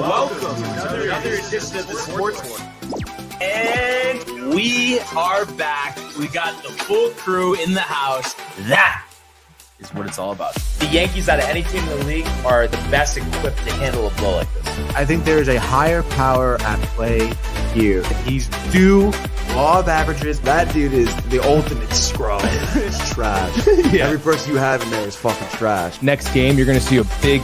welcome to another edition of the Sportsport. And we are back. We got the full crew in the house. That is what it's all about. The Yankees, out of any team in the league, are the best equipped to handle a blow like this. I think there is a higher power at play here. He's due law of averages. That dude is the ultimate scrub. It's trash. Yeah. Every person you have in there is fucking trash. Next game, you're going to see a big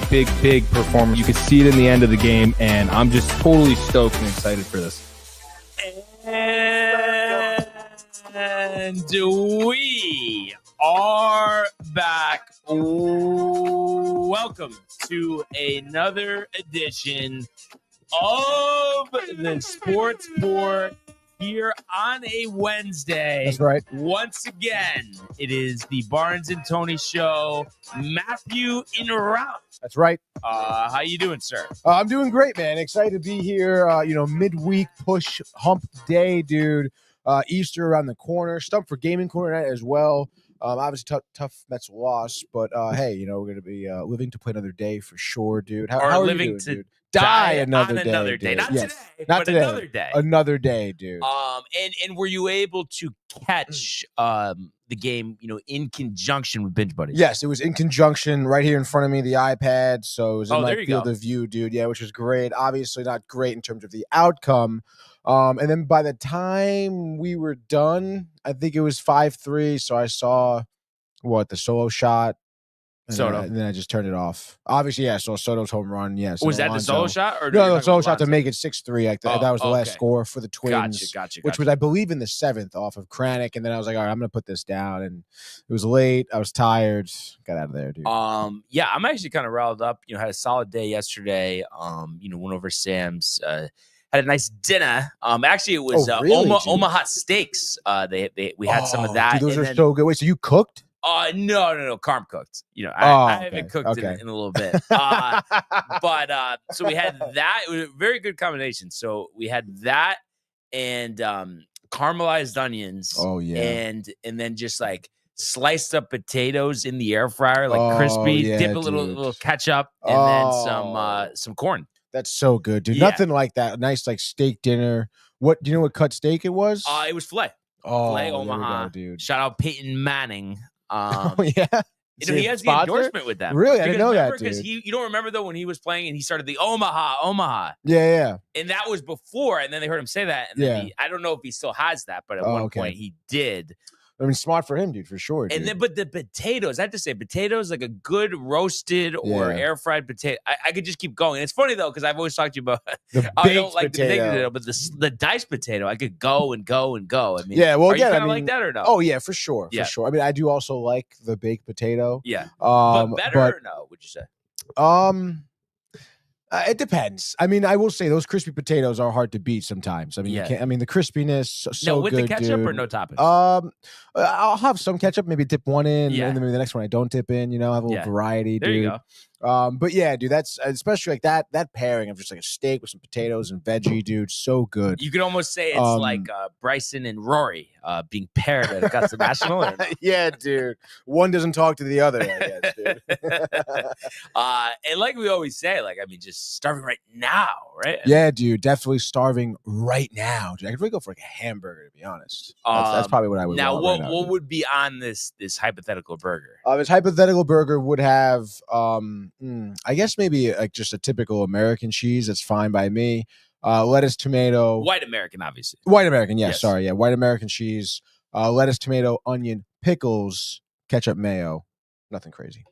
performance. You can see it in the end of the game, and I'm just totally stoked and excited for this. And we are back. Welcome to another edition of the Sportsport here on a Wednesday. That's right. Once again, it is the Barnes and Tony show. Matthew en route. That's right. How you doing, sir? I'm doing great, man. Excited to be here. Midweek push hump day, dude. Easter around the corner. Stump for gaming corner night as well. Obviously, tough Mets loss, but hey, we're going to be living to play another day for sure, dude. How are you doing, dude? Die another day. Not yes. today, Not but today. another day. Another day, dude. And were you able to catch the game, in conjunction with Binge Buddies? Yes, it was in conjunction right here in front of me, the iPad. So it was in my field of view, dude. Yeah, which was great. Obviously not great in terms of the outcome. And then by the time we were done, I think it was 5-3. So I saw the solo shot. Soto. And then I just turned it off. Obviously, yeah, so Soto's home run, yes. Was that the solo shot? Or no, the solo shot to make it 6-3. That was the last score for the Twins. Gotcha. Which was, I believe, in the 7th off of Kranick. And then I was like, all right, I'm going to put this down. And it was late. I was tired. Got out of there, dude. Yeah, I'm actually kind of riled up. Had a solid day yesterday. Went over Sam's. Had a nice dinner. Actually, it was Omaha Steaks. We had some of that. Dude, those are so good. Wait, so you cooked? No. Carm cooked. I haven't cooked in a little bit. But so we had that. It was a very good combination. So we had that and caramelized onions. Oh yeah. And then just like sliced up potatoes in the air fryer, like crispy. Yeah, dip a little ketchup and then some corn. That's so good, dude. Yeah. Nothing like that. Nice like steak dinner. Do you know what cut steak it was? It was filet. Oh, Filet Omaha, dude. Shout out Peyton Manning. Oh yeah. He has the endorsement with them. Really? I didn't know that, dude. Because you don't remember though when he was playing and he started the Omaha. Yeah. And that was before, and then they heard him say that. And then I don't know if he still has that, but at one point he did. I mean, smart for him, dude, for sure. Dude. And then, but the potatoes, I have to say, potatoes, like a good roasted or air fried potato. I could just keep going. And it's funny though, because I've always talked to you about I don't like the baked potato, but the diced potato, I could go and go and go. I mean, yeah, well, are you kind of like that or no? Oh yeah, for sure. I mean, I do also like the baked potato. Yeah, but better or no? Would you say? It depends. I mean, I will say those crispy potatoes are hard to beat sometimes. I mean, you can't. I mean, the crispiness so with good, the ketchup dude. or no toppings. I'll have some ketchup. Maybe dip one in, Yeah. and then maybe the next one I don't dip in. Have a little variety, dude. There you go. But yeah, dude, that's especially like that pairing of just like a steak with some potatoes and veggie, dude, so good. You could almost say it's like Bryson and Rory being paired at Augusta National. Or no? Yeah, dude. One doesn't talk to the other, I guess, dude. And like we always say, like, I mean, just starving right now, right? Yeah, dude, definitely starving right now. Dude, I could really go for like a hamburger, to be honest. That's probably what I would now. Want What would be on this hypothetical burger? This hypothetical burger would have, I guess maybe like just a typical American cheese. That's fine by me. Lettuce, tomato, white American, obviously. White American, yes. Sorry, yeah, white American cheese. Lettuce, tomato, onion, pickles, ketchup, mayo. Nothing crazy.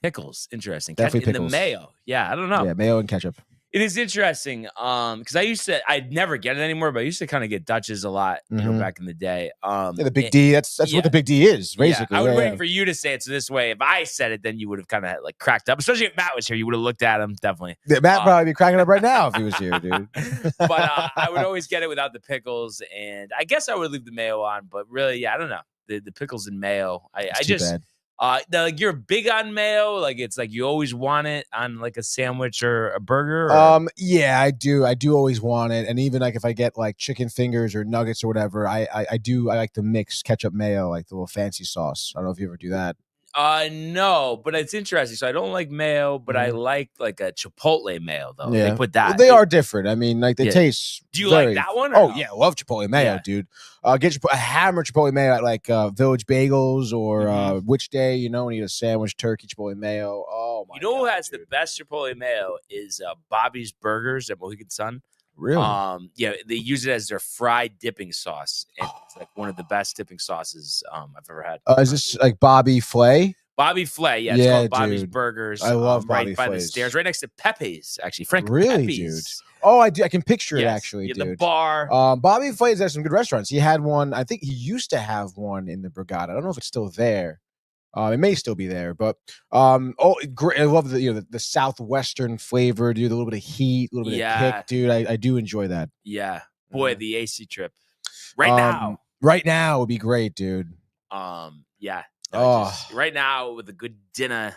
Pickles, interesting. Definitely pickles. The mayo, yeah, I don't know. Yeah, mayo and ketchup. It is interesting because I'd never get it anymore, but I used to kind of get Dutch's a lot, back in the day. The Big D, that's what the Big D is, basically. I was waiting for you to say it so this way. If I said it, then you would have kind of like cracked up. Especially if Matt was here, you would have looked at him, definitely. Yeah, Matt probably be cracking up right now if he was here, dude. But I would always get it without the pickles, and I guess I would leave the mayo on, but really, I don't know. The pickles and mayo, I just... bad. Like you're big on mayo, like it's like you always want it on like a sandwich or a burger. Or? Yeah, I do. I do always want it, and even like if I get like chicken fingers or nuggets or whatever, I like to mix ketchup mayo, like the little fancy sauce. I don't know if you ever do that. No, but it's interesting. So I don't like mayo, but I like a Chipotle mayo though. Yeah. They put that. Well, they are different. I mean, like they taste. Do you like that one? Or no? Yeah, I love Chipotle mayo, dude. Get a hammer Chipotle mayo at like Village Bagels or Which Day, you know, when you eat a sandwich, turkey Chipotle mayo. Oh my! You know God, who has dude. the best Chipotle mayo is Bobby's Burgers at Mohegan Sun. Really? Yeah, they use it as their fried dipping sauce, and it's like one of the best dipping sauces I've ever had. Is this like Bobby Flay? Bobby Flay, it's called Bobby's dude. Burgers. I love Bobby right by the Flays. stairs, right next to Pepe's. Actually, Frank Really, Pepe's. dude. Oh, I do. I can picture it actually, yeah, dude. The bar. Bobby Flay's has some good restaurants. He had one. I think he used to have one in the Brigada. I don't know if it's still there. It may still be there, but great. I love the southwestern flavor, dude. A little bit of heat, a little bit of kick, dude. I do enjoy that. Yeah, boy, the AC trip now would be great, dude. Yeah. Right now with a good dinner,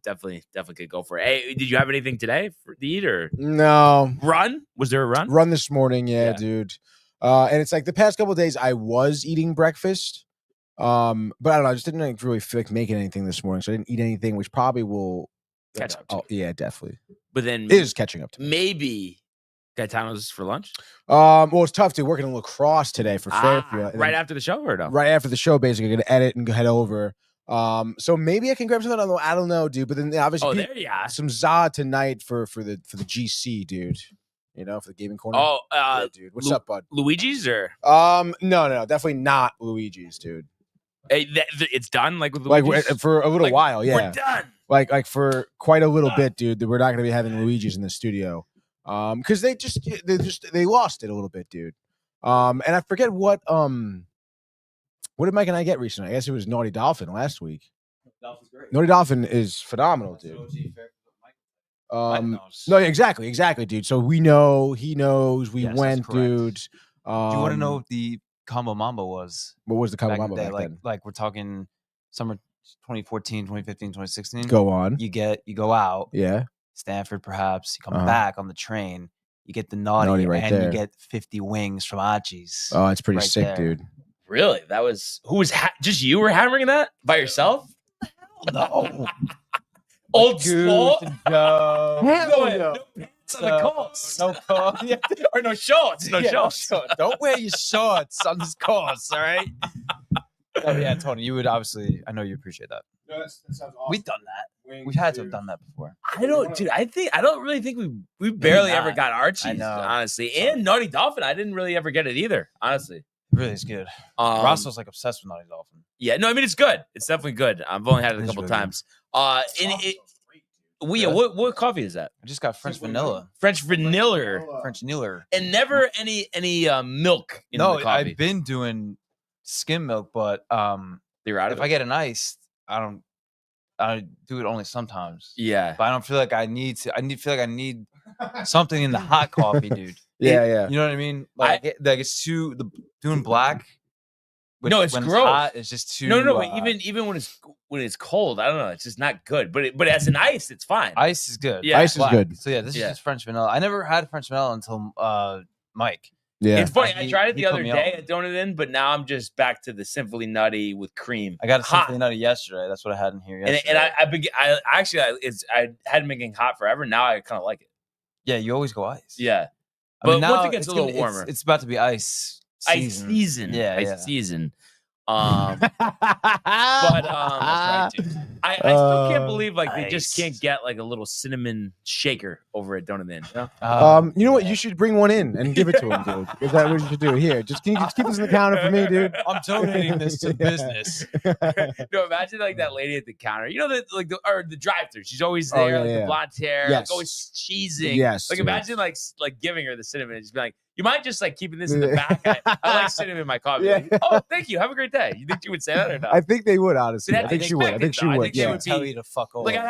definitely could go for it. Hey, did you have anything today to eat or no run? Was there a run? Run this morning, yeah. Dude. And it's like the past couple of days I was eating breakfast. But I don't know. I just didn't really feel like making anything this morning, so I didn't eat anything, which probably will catch up. Oh, yeah, definitely. But then it is catching up to me. Maybe Gaetano's for lunch. Well, it's tough to working in lacrosse today for Fairfield. Right after the show or no? Right after the show, basically, gonna edit and head over. So maybe I can grab something. I don't know, dude. But then obviously, there you are. Some za tonight for the GC, dude. You know, for the gaming corner. Oh, yeah, dude. What's up, bud? Luigi's or no, definitely not Luigi's, dude. Hey, it's done, like with Luigi's? Like for a little while, yeah. We're done. Like for quite a little bit, dude. We're not going to be having Luigi's in the studio, because they lost it a little bit, dude. And I forget what did Mike and I get recently? I guess it was Naughty Dolphin last week. Dolphin's great. Naughty Dolphin is phenomenal, dude. No, exactly, dude. So we know, he knows, we went, dude. Do you want to know what the Combo Mambo was? What was the Combo Mambo back then? Like we're talking summer 2014, 2015, 2016. Go on. You go out. Yeah. Stanford, perhaps. You come back on the train. You get the naughty right and there. you get 50 wings from Archie's. Oh, it's pretty sick, there. dude. Really? That was who was just you were hammering that by yourself? No. Old Sport? No. No pants on the course. No course. Or no shorts. No shorts. Don't wear your shorts on this course, all right? Oh, yeah, Tony, you would obviously, I know you appreciate that. No, that sounds awesome. We've done that. We've had to have done that before. I don't really think we barely ever got Archie's, I know. honestly. And Naughty Dolphin, I didn't really ever get it either, honestly. It really is good. Roscoe's like obsessed with Naughty Dolphin. Yeah, no, I mean it's good. It's definitely good. I've only had it a couple times. What coffee is that? I just got French vanilla. French vanilla. And never any milk in the coffee. I've been doing skim milk, but you're out of if I get an iced, I do it only sometimes. Yeah. But I don't feel like I need something in the hot coffee, dude. Yeah. You know what I mean? Like it's too doing black. No, it's when gross. It's hot, it's just too. No. Even when it's cold, I don't know. It's just not good. But as an ice, it's fine. Ice is good. Yeah, ice is good. So yeah, this is just French vanilla. I never had French vanilla until Mike. Yeah, it's funny. I tried it the other day at Donut In, but now I'm just back to the Simply Nutty with cream. I got a Simply Nutty yesterday. That's what I had in here yesterday. And I had been making hot forever. Now I kind of like it. Yeah, you always go ice. Yeah, but now once it gets a little warmer, it's about to be ice season. Ice season. Yeah, ice season. But I still can't believe they just can't get like a little cinnamon shaker over at Donut In. You know? You know what? You should bring one in and give it to him, dude. Is that what you should do? Here, can you just keep this in the counter for me, dude? I'm donating this to the business. No, imagine that lady at the counter. You know the drive-thru. She's always there, the blonde hair, always cheesing. Yes. Imagine like giving her the cinnamon and just be like, you mind just keeping this in the back? I like cinnamon in my coffee. Yeah. Oh, thank you. Have a great day. You think she would say that or not? I think they would, honestly. I think she would. I think she would. They would tell you to fuck over. It'd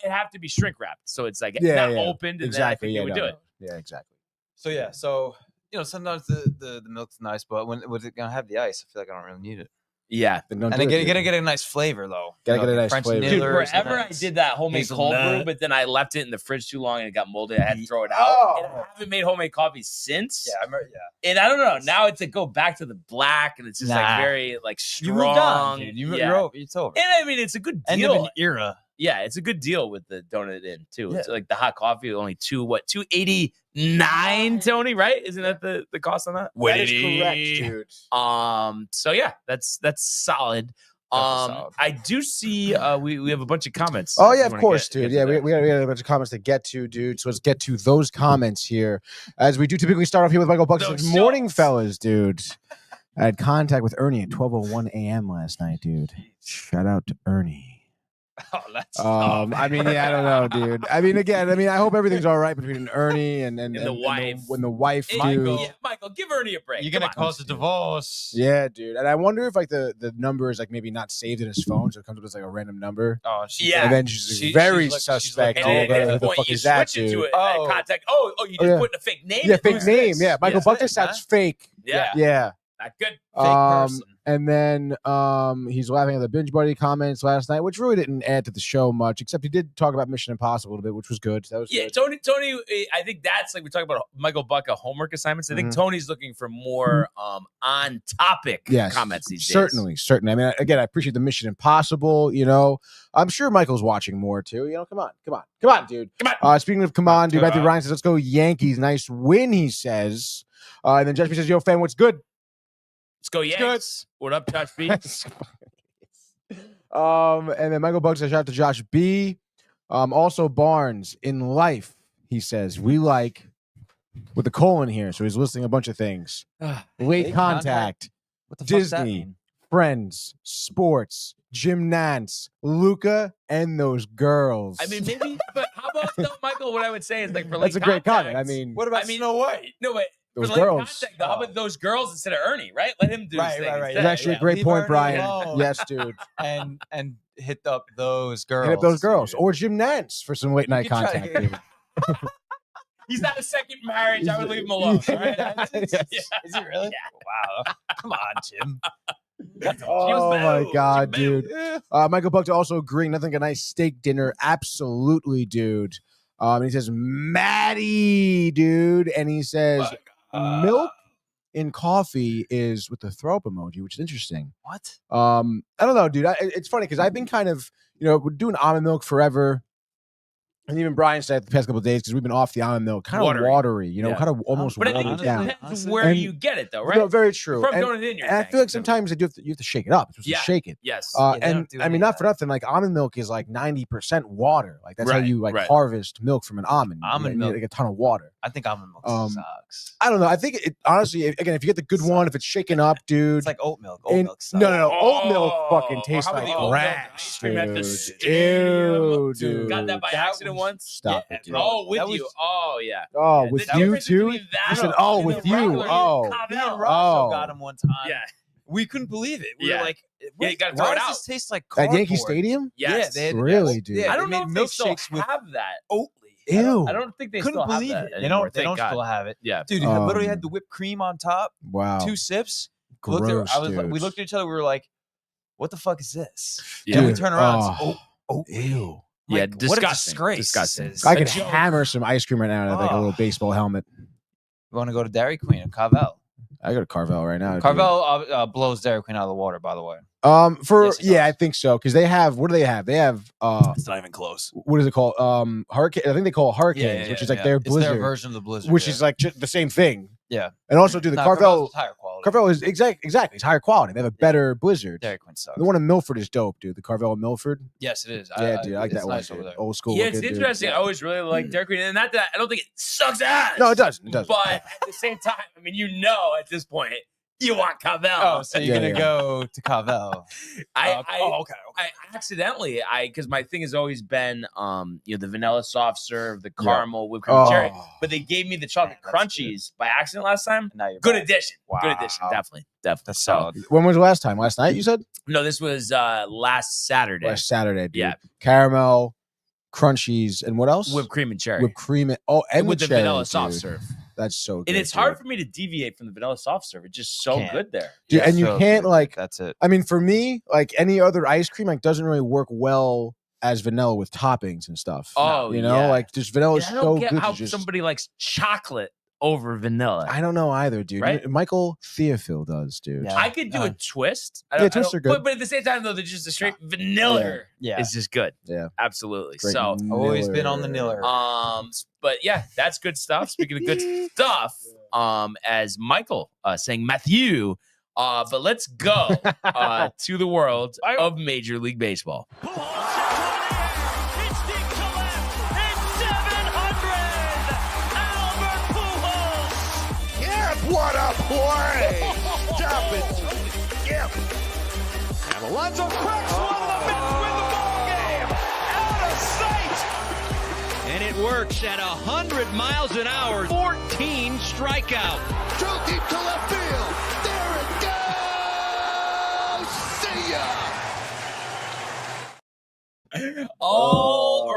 have to be shrink wrapped, so it's not opened. And exactly. Then I think they would do it. Yeah, exactly. So sometimes the milk's nice, but when it's gonna have the ice, I feel like I don't really need it. Yeah. then don't And do then it, gotta dude. get a nice flavor though. Gotta You know, get a nice French flavor. Dude, Nillers, forever I nice did that homemade cold brew, hazelnut. but then I left it in the fridge too long and it got molded. I had to throw it out. Oh. And I haven't made homemade coffee since. Yeah, I remember. Yeah, And I don't know. Now it's like go back to the black and it's just like Nah. very like strong. you moved on, dude. yeah. You're over. It's over. And I mean, it's a good End deal. of an era. Yeah, it's a good deal with the donut in too. It's Yeah. like the hot coffee, only $2.89, Tony, right? Isn't that the cost on that? That is correct, dude. So yeah, that's solid. Solid. I do see we have a bunch of comments. Oh if yeah, you of wanna course, get dude. to Yeah, that. we had a bunch of comments to get to, dude. So let's get to those comments here, as we do typically start off here with Michael Buck. Those Says, morning, shots. fellas, dude. I had contact with Ernie at 12:01 a.m. last night, dude. Shout out to Ernie. Oh, that's I mean, yeah, I don't know, dude. I mean, again, I hope everything's all right between Ernie and the wife. when the wife, Hey, dude. Michael, give Ernie a break. you're Come gonna on. cause a divorce. Yeah, dude. And I wonder if like the number is like maybe not saved in his phone, so it comes up as like a random number. Oh, Yeah. And then she's She- very she's like- suspect. she's And like, dude. then Who at the the point fuck you is that, switch it dude? to a Oh. contact. Oh, you just yeah. put in a fake name. Yeah, in. fake Who's name. this? Yeah, Michael Yeah. Buck just sounds fake. Yeah, Yeah. not good. Fake person. And then he's laughing at the Binge Buddy comments last night, which really didn't add to the show much, except he did talk about Mission Impossible a little bit, which was good. That was Yeah, good. Tony. I think that's like we talk about Michael Buck homework assignments. I think Mhm. Tony's looking for more on topic Yes, comments these days. certainly. I mean, again, I appreciate the Mission Impossible. You know, I'm sure Michael's watching more too. You know, come on, dude. Come on. Speaking of come on, dude, Come Matthew on. Ryan says, "Let's go Yankees! Nice win," he says. And then Josh B says, "Yo, fan, what's good?" Let's go Yanks. What up, Josh B? And then Michael Buck says, "Shout out to Josh B." Also Barnes in life, he says, "We like." With the colon here, so he's listing a bunch of things. Late Late contact, What the fuck does that Disney. mean? friends, sports, Jim Nance, Luca, and those girls. I mean, maybe, but how about though, Michael? What I would say is like for that's a great comment. I contacts- mean, What about I mean, Snow White? No, but for those late girls. contact, though, how about those girls instead of Ernie? Right? Let him do his thing. Right. It's instead. actually a great Leave point, Ernie Brian. alone. Yes, dude. And hit up those girls. Hit up those girls. dude. Or Jim Nance for some late night You can try to contact. get- dude. He's not a second marriage. I would leave him alone. All right? Yes. Is he really? Wow. Come on, Jim. Oh my God, Jim dude. Michael Buck to also agreeing, nothing like a nice steak dinner. Absolutely, dude. And he says, Maddie, dude. And he says, milk in coffee is with the throw up emoji, which is interesting. What? I don't know, dude. It's funny because I've been kind of, we're doing almond milk forever. And even Brian said the past couple of days, because we've been off the almond milk, kind of watery, Yeah. kind of almost But I think watered it down. depends where And- you get it, though, right? No, very true. From And, Donut in, you're and I saying. feel like sometimes you have to shake it up. You're supposed Yeah. to shake it. Yes. they And don't do I any mean, of not for nothing. Like almond milk is like 90% water. Like that's how Right, you like right. harvest milk from an almond. Almond you need, milk. like a ton of water. I think almond milk sucks. I don't know. I think it honestly, again, if you get the good one, if it's shaken up, dude. It's like oat milk. Oat and- milk sucks. no. Oat milk Oh, fucking tastes how about like the oat milk trash, ice cream at the dude. stadium? Ew, dude. Got that by That accident was- once? Stop Yeah. it, dude. Oh, with That you. was- Oh, yeah. Oh, Yeah, with the you difference too? between that You said, and oh, the with you. regular Oh. Cavell. Me and Rosso Oh. got him one time. Yeah. We couldn't believe it. We Yeah. were like, Yeah, you gotta throw why it does out. this taste like At cardboard? Yankee Stadium? Yes. Yeah, they had, Really, dude? Yeah, I don't they know made if they still milkshakes with have that. Oatly. Ew. I don't think they Couldn't still have believe that it. anymore. They don't Thank still God. have it. Yeah. Dude, it literally had the whipped cream on top. Wow. 2 sips. Gross, dude. We looked at each other. We were like, "What the fuck is this?" Yeah. And we Dude, turn around. oh. It's oat. Ew. Yeah, Like, what a disgusting. disgrace. Disgusting. It's I a could joke. hammer some ice cream right now and have like a little baseball helmet. We want to go to Dairy Queen and Carvel. I go to Carvel right now. dude. Carvel blows Dairy Queen out of the water, by the way. Yes, it I does. think so because they have what do they have? They have It's not even close. what is it called? Hurricane. I think they call it hurricanes, which is like their It's blizzard, their version of the blizzard. which yeah. is like the same thing. Yeah. And also, dude, the Nah, Carvel Carvel's higher quality. Carvel is exactly it's higher quality. They have a better blizzard. Dairy Queen sucks. The one in Milford is dope, dude. The Carvel in Milford. Yes, it is. Yeah, dude, I like it's that one. nice over Dude. there. Old school. Yeah, it's looking, dude. interesting. I always really like Dairy Queen. And not that I don't think it sucks ass. No, it doesn't. It doesn't. But at the same time, I mean, at this point, you want Cavell. Oh, so you're Yeah, gonna yeah. go to Carvel? I okay. I accidentally, because my thing has always been, the vanilla soft serve, the caramel, whipped cream, Oh. cherry. But they gave me the chocolate Man, that's crunchies by accident last time. Now you're Good back. addition. Good Wow. addition. Definitely. That's So, solid. When was the last time? Last night, you said? No, this was last Saturday. Last Saturday, dude. Yeah. Caramel, crunchies, and what else? Whipped cream and cherry. Whipped cream. And the with the cherry, vanilla soft dude. serve. That's so good. And it's hard for me to deviate from the vanilla soft serve. It's just so good there. Dude, and you can't like, that's it. I mean, for me, like any other ice cream, like doesn't really work well as vanilla with toppings and stuff. Oh, you know, like just vanilla is I so don't get good. how Just, somebody likes chocolate over vanilla. I don't know either, dude. Right? Michael Theophil does, dude. Yeah. I could do a twist. Twists are good. But at the same time, though, they're just a straight vanilla. Yeah. It's just good. Yeah. Absolutely. Great So, always been on the Niller. but yeah, that's good stuff. Speaking of good stuff, as Michael saying Matthew, but let's go to the world of Major League Baseball. What a play! Stop it! Yep. And Alonso cracks one of the Mets win the ball game. Out of sight. And it works at 100 miles an hour. 14 strikeout. Drove deep to left field. There it goes. See ya. All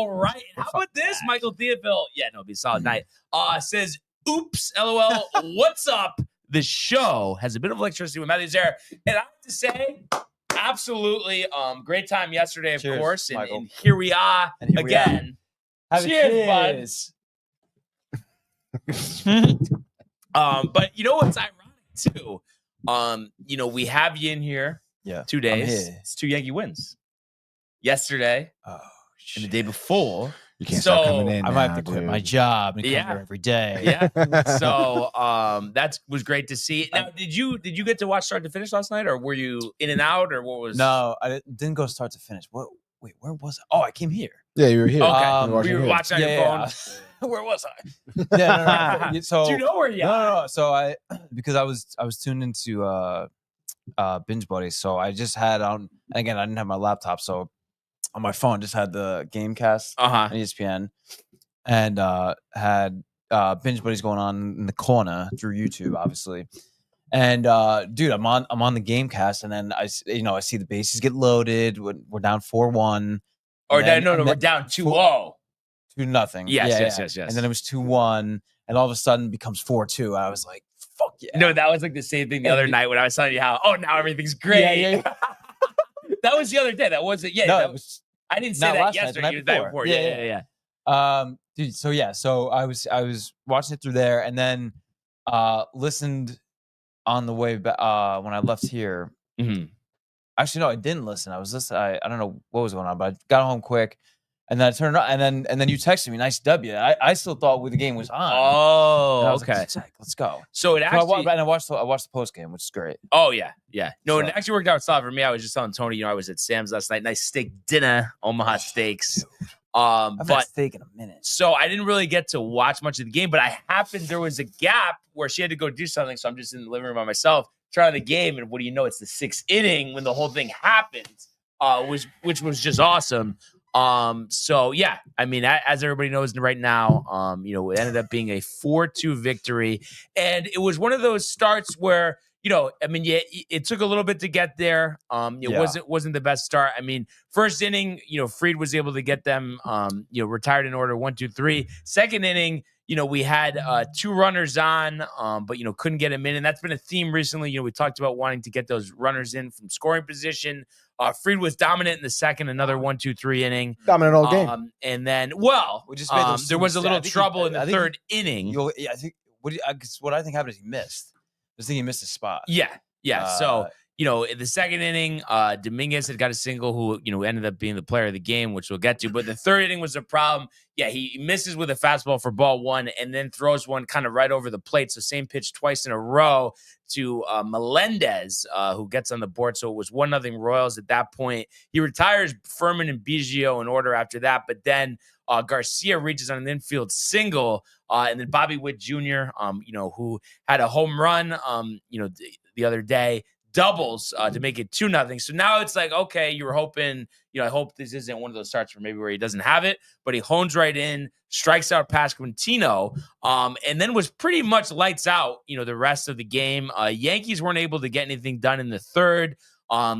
right. How about this, Michael Theophil? Yeah, no, it'll be a solid night. Says, oops, LOL, what's up? The show has a bit of electricity with Matthew's there. And I have to say, absolutely great time yesterday, of course. And here we are again. Cheers, bud. But you know what's ironic, too? We have you in here 2 days. It's 2 Yankee wins. Yesterday and the day before. You can't stop coming in. I might have to quit my job and come here every day. Yeah. So that was great to see. Now, did you get to watch start to finish last night, or were you in and out, or what was? No, I didn't go start to finish. What? Wait, where was I? Oh, I came here. Yeah, you were here. Okay, you were watching on your phone. Where was I? No. So do you know where you are? No. So because I was tuned into Binge Buddy, so I just had on. And again, I didn't have my laptop, so on my phone just had the Gamecast on ESPN, and had Binge Buddies going on in the corner through YouTube, obviously. And dude, I'm on the Gamecast, and then I see the bases get loaded. We're down 4-1. Or we're down 2-0. 2-0. Yes. And then it was 2-1, and all of a sudden it becomes 4-2. I was like, fuck yeah. No, that was like the same thing the other night when I was telling you how, now everything's great. Yeah. That was the other day. That wasn't. Yeah, no, I didn't say that yesterday. The night before. Yeah. Dude. So I was watching it through there, and then listened on the way back when I left here. Mm-hmm. Actually, no, I didn't listen. I was listening. I don't know what was going on, but I got home quick, and then I turned it on, and then you texted me, nice W. I still thought the game was on. Oh, okay. Like, let's go. So it actually, I watched the post game, which is great. Oh yeah. No, it actually worked out solid for me. I was just telling Tony, I was at Sam's last night, nice steak dinner, Omaha Steaks. I've had steak in a minute. So I didn't really get to watch much of the game, but there was a gap where she had to go do something. So I'm just in the living room by myself, trying the game. And what do you know? It's the 6th inning when the whole thing happened, which was just awesome. So yeah, I mean, as everybody knows right now, it ended up being a 4-2 victory. And it was one of those starts where, it took a little bit to get there. Wasn't the best start. I mean, first inning, Fried was able to get them, retired in order 1, 2, 3. Second inning, we had 2 runners on, but couldn't get them in, and that's been a theme recently. We talked about wanting to get those runners in from scoring position. Fried was dominant in the second, another 1, 2, 3 inning, dominant all game. And then, we just made there was a little trouble in the third inning. I think what I think happened is he missed. I think he missed a spot. Yeah. So, in the second inning, Dominguez had got a single who, ended up being the player of the game, which we'll get to. But the third inning was a problem. Yeah, he misses with a fastball for ball 1 and then throws one kind of right over the plate. So same pitch twice in a row to Melendez, who gets on the board. So it was 1-0 Royals at that point. He retires Furman and Biggio in order after that. But then Garcia reaches on an infield single. And then Bobby Witt Jr., who had a home run, the other day, doubles to make it 2-0. So now it's like, okay, you were hoping, I hope this isn't one of those starts where he doesn't have it, but he hones right in, strikes out past Quintino, and then was pretty much lights out, the rest of the game. Yankees weren't able to get anything done in the third.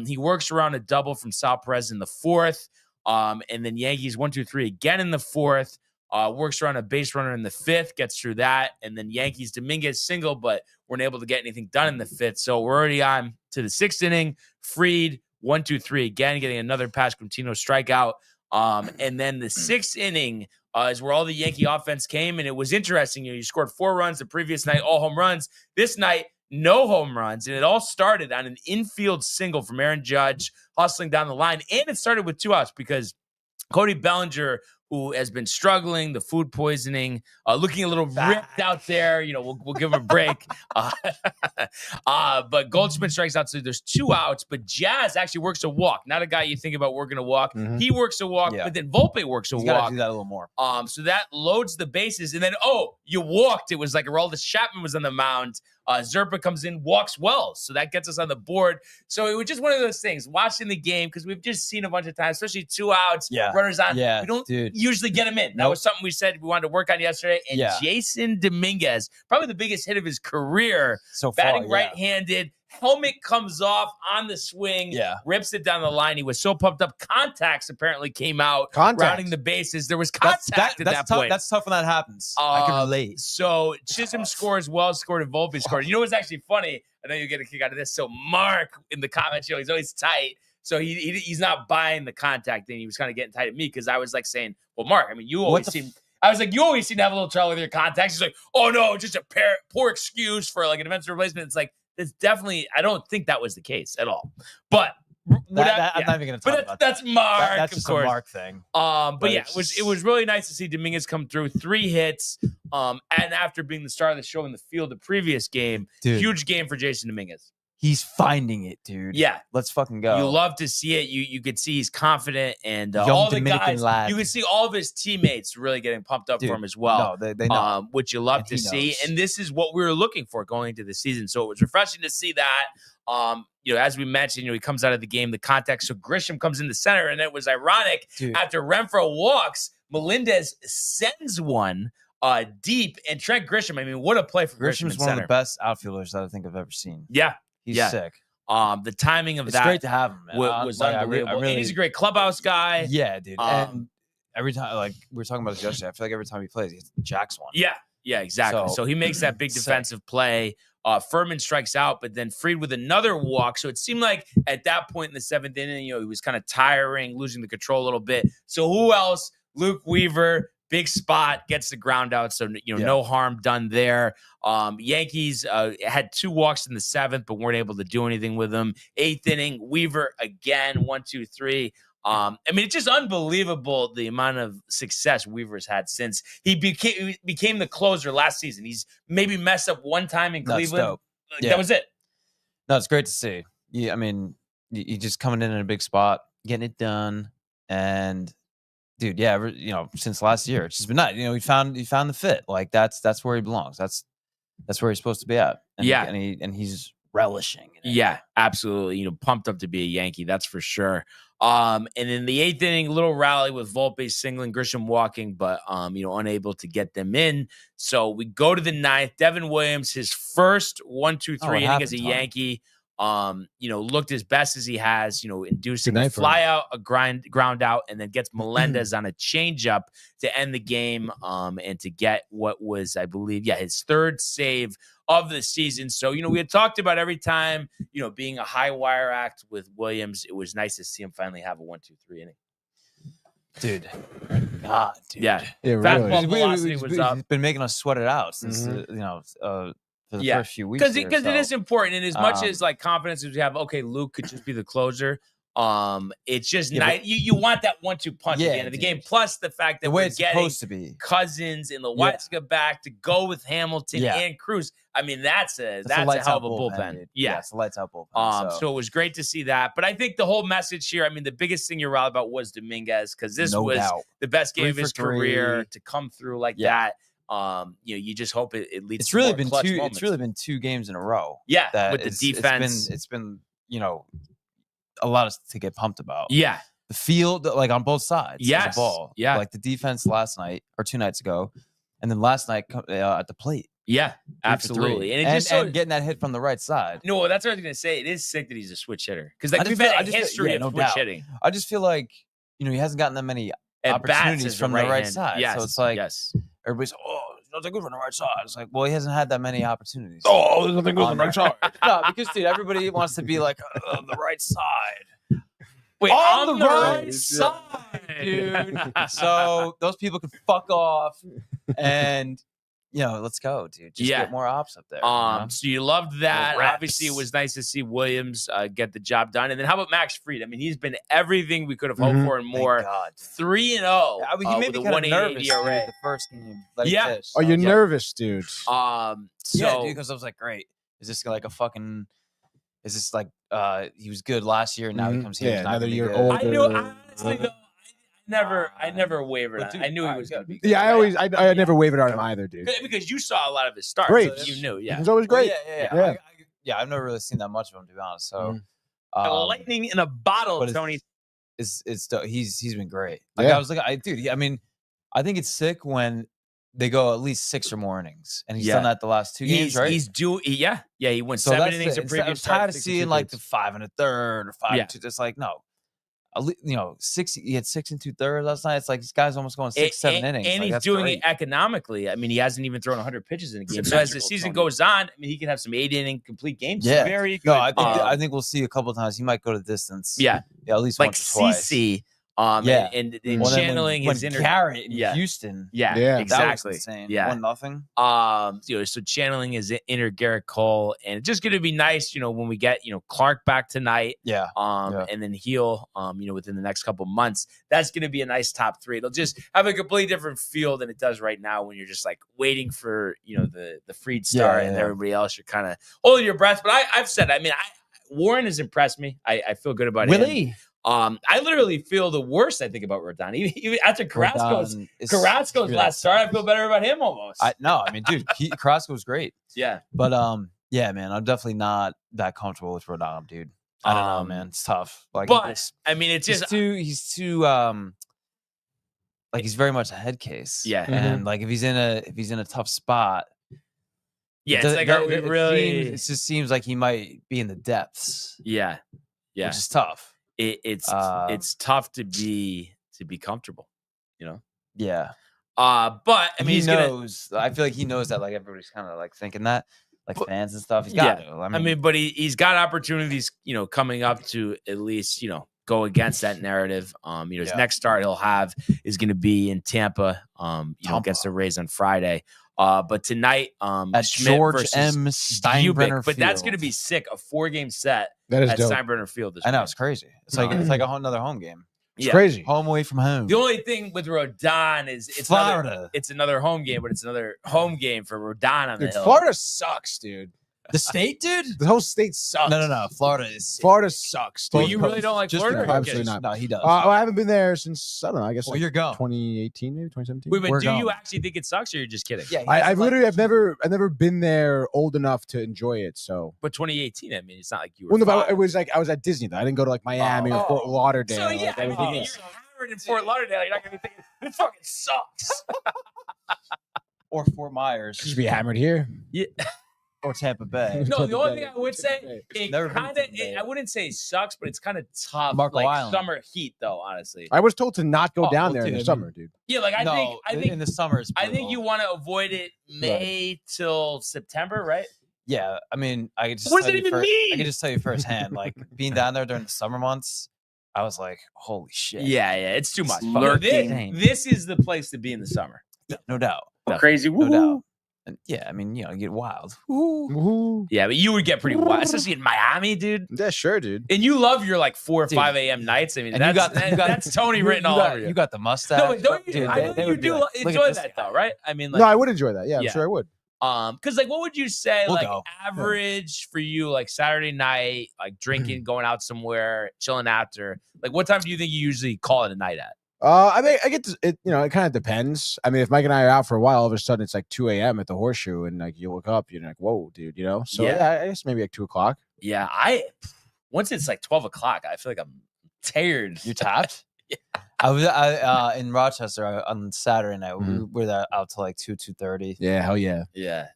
He works around a double from Sal Perez in the fourth. And then Yankees 1, 2, 3 again in the fourth. works around a base runner in the 5th, gets through that, and then Yankees Dominguez single, but weren't able to get anything done in the 5th. So we're already on to the 6th inning. Fried, 1-2-3, again getting another Pasquantino strikeout. And then the 6th inning is where all the Yankee offense came, and it was interesting. You scored 4 runs the previous night, all home runs. This night, no home runs, and it all started on an infield single from Aaron Judge hustling down the line, and it started with 2 outs because Cody Bellinger, who has been struggling, the food poisoning, looking a little ripped out there. We'll give him a break. But Goldschmidt strikes out, so there's 2 outs. But Jazz actually works a walk. Not a guy you think about working a walk. Mm-hmm. He works a walk, but then Volpe works a walk. Got to do that a little more. So that loads the bases. And then, you walked. It was like Aroldis Chapman was on the mound. Zerpa comes in, walks well. So that gets us on the board. So it was just one of those things, watching the game, because we've just seen a bunch of times, especially 2 outs, runners on. Yeah, we don't usually get them in. That was something we said we wanted to work on yesterday. And Jason Dominguez, probably the biggest hit of his career, so far, batting right-handed. Helmet comes off on the swing, rips it down the line. He was so pumped up. Contacts apparently came out, rounding the bases. There was contact at that point. That's tough when that happens. I can relate. So Chisholm scores well, scored, and Volpe scored. You know what's actually funny? I know you get a kick out of this. So Mark in the comments, he's always tight. So he's not buying the contact thing. He was kind of getting tight at me because I was like saying, well, Mark, I mean, you always seem... I was like, you always seem to have a little trouble with your contacts. He's like, oh, no, just a poor excuse for like an defensive replacement. It's like, it's definitely, I don't think that was the case at all. But I'm not even going to talk about that. That's Mark, that's just of course. A Mark thing. But yeah, it was really nice to see Dominguez come through, 3 hits. And after being the star of the show in the field the previous game, huge game for Jason Dominguez. He's finding it, dude. Yeah. Let's fucking go. You love to see it. You could see he's confident, and all the Dominican guys, lad. you can see all of his teammates really getting pumped up for him as well. No, they know. Which you love to see. And this is what we were looking for going into the season. So it was refreshing to see that. As we mentioned, he comes out of the game, the contact. So Grisham comes in the center, and it was ironic. After Renfroe walks, Melendez sends one deep, and Trent Grisham, I mean, what a play for Grisham. Grisham's one of the best outfielders that I think I've ever seen. Yeah. He's sick. The timing of it's that great to have him, man. was unbelievable. And he's a great clubhouse guy. Yeah, dude. And every time, like we were talking about this yesterday, I feel like every time he plays, he jacks one. Yeah, exactly. So he makes that big defensive play. Furman strikes out, but then Fried with another walk. So it seemed like at that point in the 7th inning, he was kind of tiring, losing the control a little bit. So who else? Luke Weaver. Big spot, gets the ground out, so no harm done there. Yankees had 2 walks in the 7th, but weren't able to do anything with them. 8th inning, Weaver again, 1-2-3. I mean, it's just unbelievable the amount of success Weaver's had since he became the closer last season. He's maybe messed up one time in Cleveland. Dope. That was it. No, it's great to see. I mean, you just coming in a big spot, getting it done, and. Dude, since last year, it's just been nice. He found the fit. Like that's where he belongs. That's where he's supposed to be at. And he's relishing. Yeah, absolutely. Pumped up to be a Yankee. That's for sure. And in the 8th inning, a little rally with Volpe singling, Grisham walking, but unable to get them in. So we go to the 9th. Devin Williams, his first 1-2-3 inning as a Yankee. Looked as best as he has, inducing a fly out, a ground out, and then gets Melendez on a changeup to end the game and to get what was, I believe, his 3rd save of the season. So, we had talked about every time, being a high wire act with Williams. It was nice to see him finally have a 1-2-3 inning. Dude. God, dude. Yeah. Really. Fastball velocity was up. He's been making us sweat it out since, for the first few weeks. Because it is important. And as much as like confidence as we have, okay, Luke could just be the closer. It's just nice. You want that 1-2 punch at the end of the game. Plus the fact that we're getting Cousins and Lowetzka back to go with Hamilton and Cruz. I mean, that's a hell of a bullpen. Yeah, it's a lights out bullpen. So it was great to see that. But I think the whole message here, I mean, the biggest thing you're rallied about was Dominguez, because this was the best game of his career to come through like that. You just hope it leads. It's really to been clutch 2. moments. It's really been 2 games in a row. Yeah, with the defense, it's been a lot to get pumped about. Yeah, the field, like on both sides. Yes, the ball. Yeah, like the defense last night or 2 nights ago, and then last night at the plate. Yeah, absolutely. And getting that hit from the right side. No, that's what I was gonna say. It is sick that he's a switch hitter because we've had a history of switch hitting. I just feel like he hasn't gotten that many opportunities from the right side. Yes. So it's like everybody's there's nothing good from the right side. It's like, well, he hasn't had that many opportunities. There's nothing good on the right side. No, because dude, everybody wants to be like the right side. Wait, on the right side, dude. So those people can fuck off, and let's go, dude. Just get more ops up there. So you loved that. Obviously, it was nice to see Williams get the job done. And then how about Max Fried? I mean, he's been everything we could have hoped for and more. 3-0. I mean, he made me kind of nervous the first game. Are you nervous, dude? So because I was like, great. Is this like a fucking? Is this like he was good last year and now he comes here? Yeah, another year older. older. I knew honestly though. I never wavered. I knew he was going to be good. Yeah, I never wavered on him either, dude. Because you saw a lot of his starts. Great. So you knew, He was always great. Yeah. I've never really seen that much of him, to be honest. So, lightning in a bottle, Tony. He's been great. Like I was like, I think it's sick when they go at least 6 or more innings, and he's done that the last 2 games, right? He went 7 innings in previous. I'm tired of seeing like the 5 1/3 or 5 2. It's like no. 6. He had 6 2/3 last night. It's like this guy's almost going 6, 7 innings, and like, he's doing it economically. I mean, he hasn't even thrown 100 pitches in a game. So as the season goes on, I mean, he can have some 8-inning complete games. Yeah, very good. No, I think we'll see a couple of times. He might go to distance. Yeah, at least like once or twice. CC. And channeling his inner Garrett in Houston. Yeah, exactly. Insane. Yeah, 1-0. So channeling his inner Garrett Cole, and it's just going to be nice, when we get Clark back tonight. And then Heel, within the next couple months. That's going to be a nice top 3. It'll just have a completely different feel than it does right now when you're just like waiting for the Fried start and everybody else. You're kind of holding your breath. But I've said, Warren has impressed me. I feel good about him. Really? I literally feel the worst, I think, about Rodon. Even after Carrasco's last start, I feel better about him almost. Dude, Carrasco was great. Yeah. But, man, I'm definitely not that comfortable with Rodon, dude. I don't know, man. It's tough. Like, it's just he's too he's very much a head case. Yeah. And like if he's in a tough spot. Yeah, it's like it just seems like he might be in the depths. Yeah. Yeah. Which is tough. It's tough to be comfortable, Yeah. But I mean, he knows. I feel like he knows that. Like everybody's kind of like thinking that, like fans and stuff. He's got to. But he's got opportunities, coming up to at least, go against that narrative. His next start he'll have is going to be in Tampa. Against the Rays on Friday. But tonight, at Schmidt George M. Steinbrenner Field. But that's going to be sick. A 4-game set at dope. Steinbrenner Field. I know, it's crazy. It's like another home game. It's crazy. Home away from home. The only thing with Rodon is it's Florida. It's another home game, but it's another home game for Rodon on the hill. Florida sucks, dude. The state, dude? The whole state sucks. No. Florida sucks, dude. Well, you really don't like Florida? Absolutely not. No, he does. I haven't been there since, I don't know, I guess you're going. 2018, maybe 2017. Wait, but do you actually think it sucks, or you're just kidding? Yeah, I've never been there old enough to enjoy it. So, but 2018, I mean, it's not like you were. Well, no, but it was like I was at Disney though. I didn't go to like Miami or Fort Lauderdale. So yeah, like, you're hammered in Fort Lauderdale. You're not gonna be thinking it fucking sucks. Or Fort Myers. Just be hammered here. Yeah. Or Tampa Bay. No, the only thing I would say, I wouldn't say it sucks, but it's kind of tough. Marco Island. Summer heat, though, honestly. I was told to not go down there in the summer, dude. Yeah, like I think in the summer I think you want to avoid it May till September, right? Yeah, I mean, I could just what does it even mean? I can just tell you firsthand, like being down there during the summer months, I was like, holy shit. Yeah, it's too much. This is the place to be in the summer. No doubt. Crazy, no doubt. And yeah, I mean, you get wild. Woo-hoo. Yeah, but you would get pretty wild, especially in Miami, dude. Yeah, sure, dude. And you love your like 4 or 5 a.m. nights. I mean, that's Tony written all over you. You got the mustache. No, but don't you? Dude, I think you do enjoy that though, right? I mean, like, no, I would enjoy that. Yeah, I'm sure I would. Because like, what would you say, We'll like go. average for you, like Saturday night, like drinking, going out somewhere, chilling after? Like, what time do you think you usually call it a night at? I mean, I get to, it. It kind of depends. I mean, if Mike and I are out for a while, all of a sudden it's like 2 a.m. at the Horseshoe, and like you look up, you're like, "Whoa, dude!" So yeah, I guess maybe like 2 o'clock. Yeah, once it's like 12 o'clock, I feel like I'm tired. You're tapped. Yeah. I was in Rochester on Saturday night. We were out till like 2:30. Yeah, hell yeah, yeah.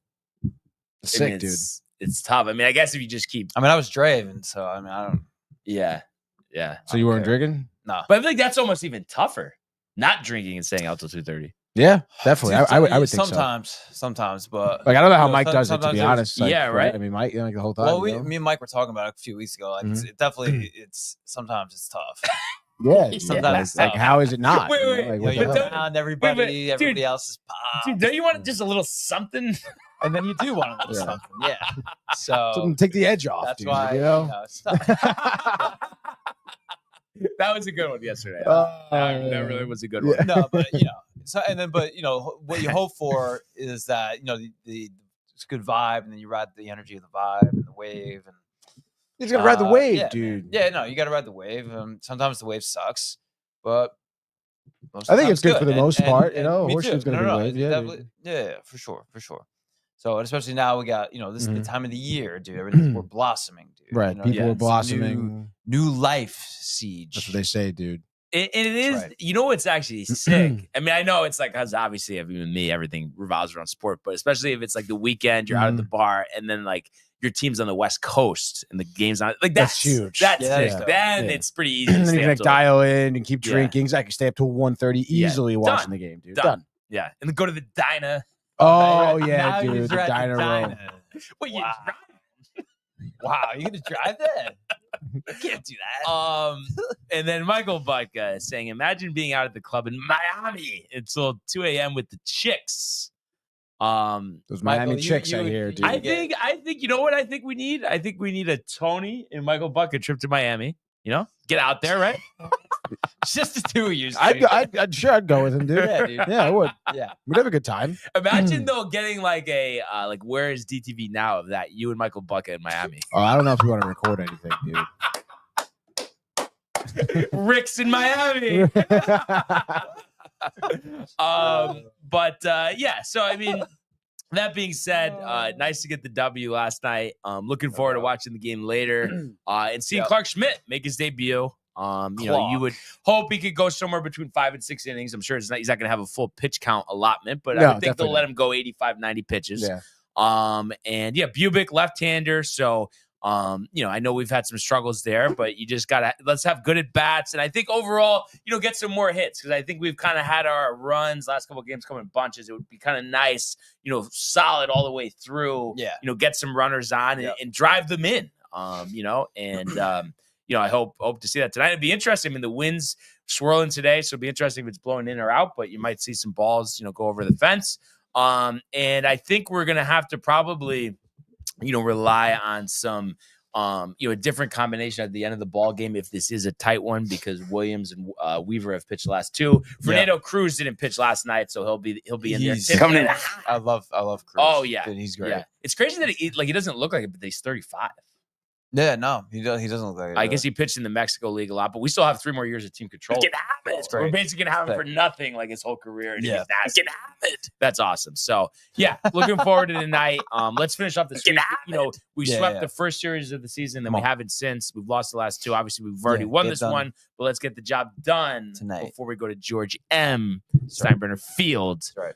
Sick, dude. It's tough. I mean, I guess if you just keep. I mean, I was driving, so I mean, I don't. Yeah. So you weren't drinking? No, but I feel like that's almost even tougher. not drinking and staying out till 2:30. Yeah, definitely. I would think sometimes, but like I don't know how you know, Mike does it, to be honest. Like, yeah, right. I mean, Mike, like the whole time. Well, me and Mike were talking about it a few weeks ago. Like, it definitely, sometimes it's tough. Yeah, sometimes it's like tough. how is it not? Wait, You know, wait, like, You know, what the you're hell? around everybody, everybody dude, else is popped. Dude, don't you want just a little something? And then you do want a little something. Yeah. So Something to take the edge off. that's dude, why, you know. it's tough. That was a good one yesterday. Oh, that really was a good one. No, but what you hope for is that, the it's a good vibe, and then you ride the energy of the vibe and the wave, and He's gonna ride the wave, yeah, dude. Yeah, no, you got to ride the wave. Sometimes the wave sucks, but most I of the think time it's good for the most part. You and know, me horseshoe's too. gonna be wave. it's Yeah, definitely- yeah, for sure. So, and especially now we got, this is the time of the year, dude. Everything's we're blossoming, dude. right. You know, People yeah, are it's blossoming. New life siege. That's what they say, dude. And it is, right. you know what's actually sick? I mean, I know it's like, because obviously, even me, everything revolves around sport, but especially if it's like the weekend, you're out at the bar, and then like your team's on the West Coast and the game's on, like that's huge. That's Yeah, sick. that is Then yeah. it's pretty easy. To And then stay you can up like till- dial in and keep Yeah. drinking. So I can stay up till 1:30 easily Yeah. watching Done. the game, dude. Done. Yeah. And then go to the diner. Oh Now yeah, you're dude. The at diner roll. Wait, you Wow. drive? Wow, you gonna drive that? You can't do that. And then Michael Buck saying, imagine being out at the club in Miami until 2 a.m. with the chicks. Those Michael, Miami chicks you out would- here, you dude. I think you know what I think we need? I think we need a Tony and Michael Buck a trip to Miami. You know, get out there, right? Just the two of you. I'd sure I'd go with him, dude. Yeah, dude. Yeah, I would. Yeah. We'd have a good time. Imagine though getting like a like where is DTV now of that you and Michael Buck in Miami. Oh, I don't know if we want to record anything, dude. Rick's in Miami. But yeah, so I mean, that being said, nice to get the W last night. Looking forward to watching the game later and seeing Clark Schmidt make his debut. You know, you would hope he could go somewhere between 5 and 6 innings. I'm sure he's not going to have a full pitch count allotment, but I No, would think they'll definitely let him go 85, 90 pitches. Yeah. And yeah, Bubic left-hander. So, you know, I know we've had some struggles there, but you just let's have good at bats. And I think overall, you know, get some more hits, because I think we've kind of had our runs last couple of games come in bunches. It would be kind of nice, you know, solid all the way through, Yeah. you know, get some runners on and drive them in, you know, and, you know, I hope to see that tonight. It'd be interesting. I mean, the wind's swirling today, so it'd be interesting if it's blowing in or out, but you might see some balls, you know, go over the fence. And I think we're going to have to probably, you know, rely on some, you know, a different combination at the end of the ball game if this is a tight one, because Williams and Weaver have pitched the last two. Fernando Cruz didn't pitch last night, so he'll be in there. He's Coming in. I love Cruz. Oh yeah, Dude, he's great. Yeah. It's crazy that he doesn't look like it, but he's 35. Yeah, no, he doesn't look like it. I guess he pitched in the Mexico League a lot, but we still have 3 more years of team control. That's We're great. basically gonna have him for nothing, like his whole career. And Yeah. That's awesome. So yeah, looking forward to tonight. Let's finish off the streak. You know, we swept the first series of the season, and we haven't since. We've lost the last 2. Obviously, we've already won this one, but let's get the job done Tonight. before we go to George M. Steinbrenner Field. That's right.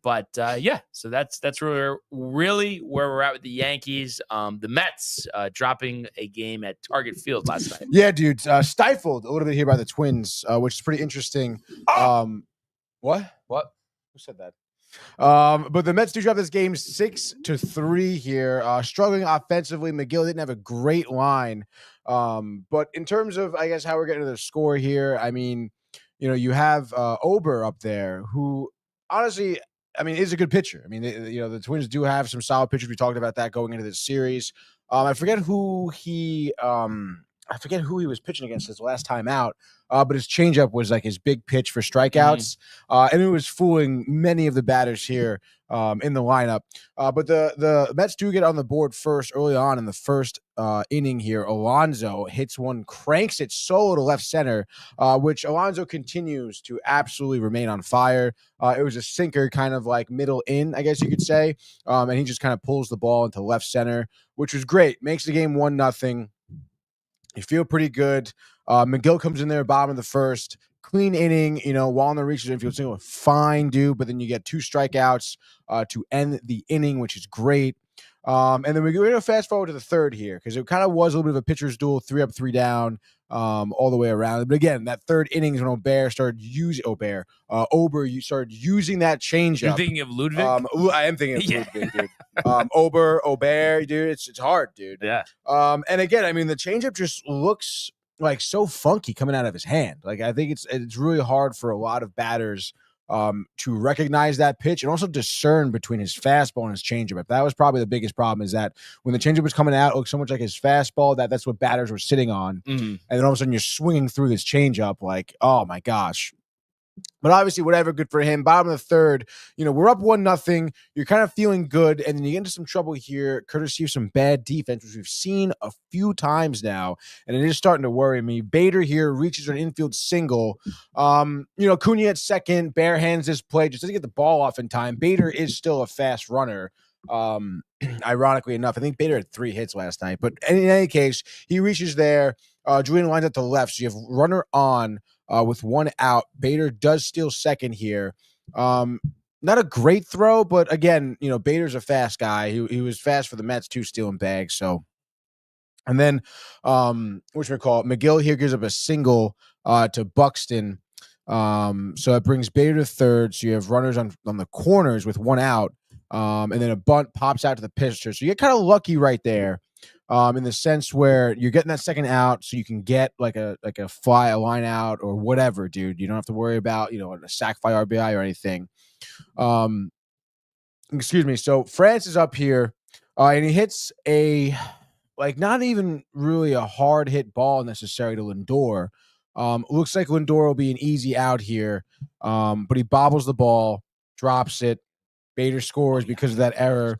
But yeah, so that's really where we're at with the Yankees. The Mets dropping a game at Target Field last night. Yeah, dude. Stifled a little bit here by the Twins, which is pretty interesting. What? Who said that? But the Mets do drop this game 6-3 here. Struggling offensively. McGill didn't have a great line. But in terms of, I guess, how we're getting to the score here, I mean, you know, you have Ober up there, who honestly, I mean, is a good pitcher. I mean, you know, the Twins do have some solid pitchers. We talked about that going into this series. I forget who he was pitching against his last time out. But his changeup was like his big pitch for strikeouts, and it was fooling many of the batters here in the lineup. But the Mets do get on the board first early on in the first inning here. Alonso hits one, cranks it solo to left center, which Alonso continues to absolutely remain on fire. It was a sinker, kind of like middle in, I guess you could say, and he just kind of pulls the ball into left center, which was great. Makes the game 1-0. You feel pretty good. McGill comes in there, bottom of the first. Clean inning, you know, Wallner reaches infield single. Fine, dude. But then you get 2 strikeouts to end the inning, which is great. And then we're going to fast forward to the third here, because it kind of was a little bit of a pitcher's duel, 3 up, 3 down. all the way around. But again, that third inning is when Ober started using you started using that changeup. You're thinking of Ludwig? I am thinking of Ludwig, dude. Ober, dude. It's hard, dude. Yeah. And again, I mean, the changeup just looks like so funky coming out of his hand. Like, I think it's really hard for a lot of batters to recognize that pitch and also discern between his fastball and his changeup. That was probably the biggest problem, is that when the changeup was coming out, it looked so much like his fastball that's what batters were sitting on. And then all of a sudden you're swinging through this changeup like, oh my gosh. But obviously, whatever, good for him. Bottom of the third, we're up 1-0. You're kind of feeling good, and then you get into some trouble here, courtesy of some bad defense, which we've seen a few times now, and it is starting to worry me. Bader here reaches an infield single. Cunha at second, bare hands this play, just doesn't get the ball off in time. Bader is still a fast runner. Ironically enough, I think Bader had 3 hits last night, but in any case, he reaches there. Julian lines at the left, so you have runner on. With 1 out, Bader does steal second here. Not a great throw, but again, Bader's a fast guy. He was fast for the Mets too, stealing bags. So, and then McGill here gives up a single to Buxton. So it brings Bader to third. So you have runners on the corners with 1 out, and then a bunt pops out to the pitcher. So you get kind of lucky right there. In the sense where you're getting that second out, so you can get like a fly, a line out, or whatever, dude. You don't have to worry about a sac fly RBI or anything. Excuse me. So France is up here, and he hits a not even really a hard hit ball necessarily to Lindor. Looks like Lindor will be an easy out here, but he bobbles the ball, drops it. Bader scores because of that error.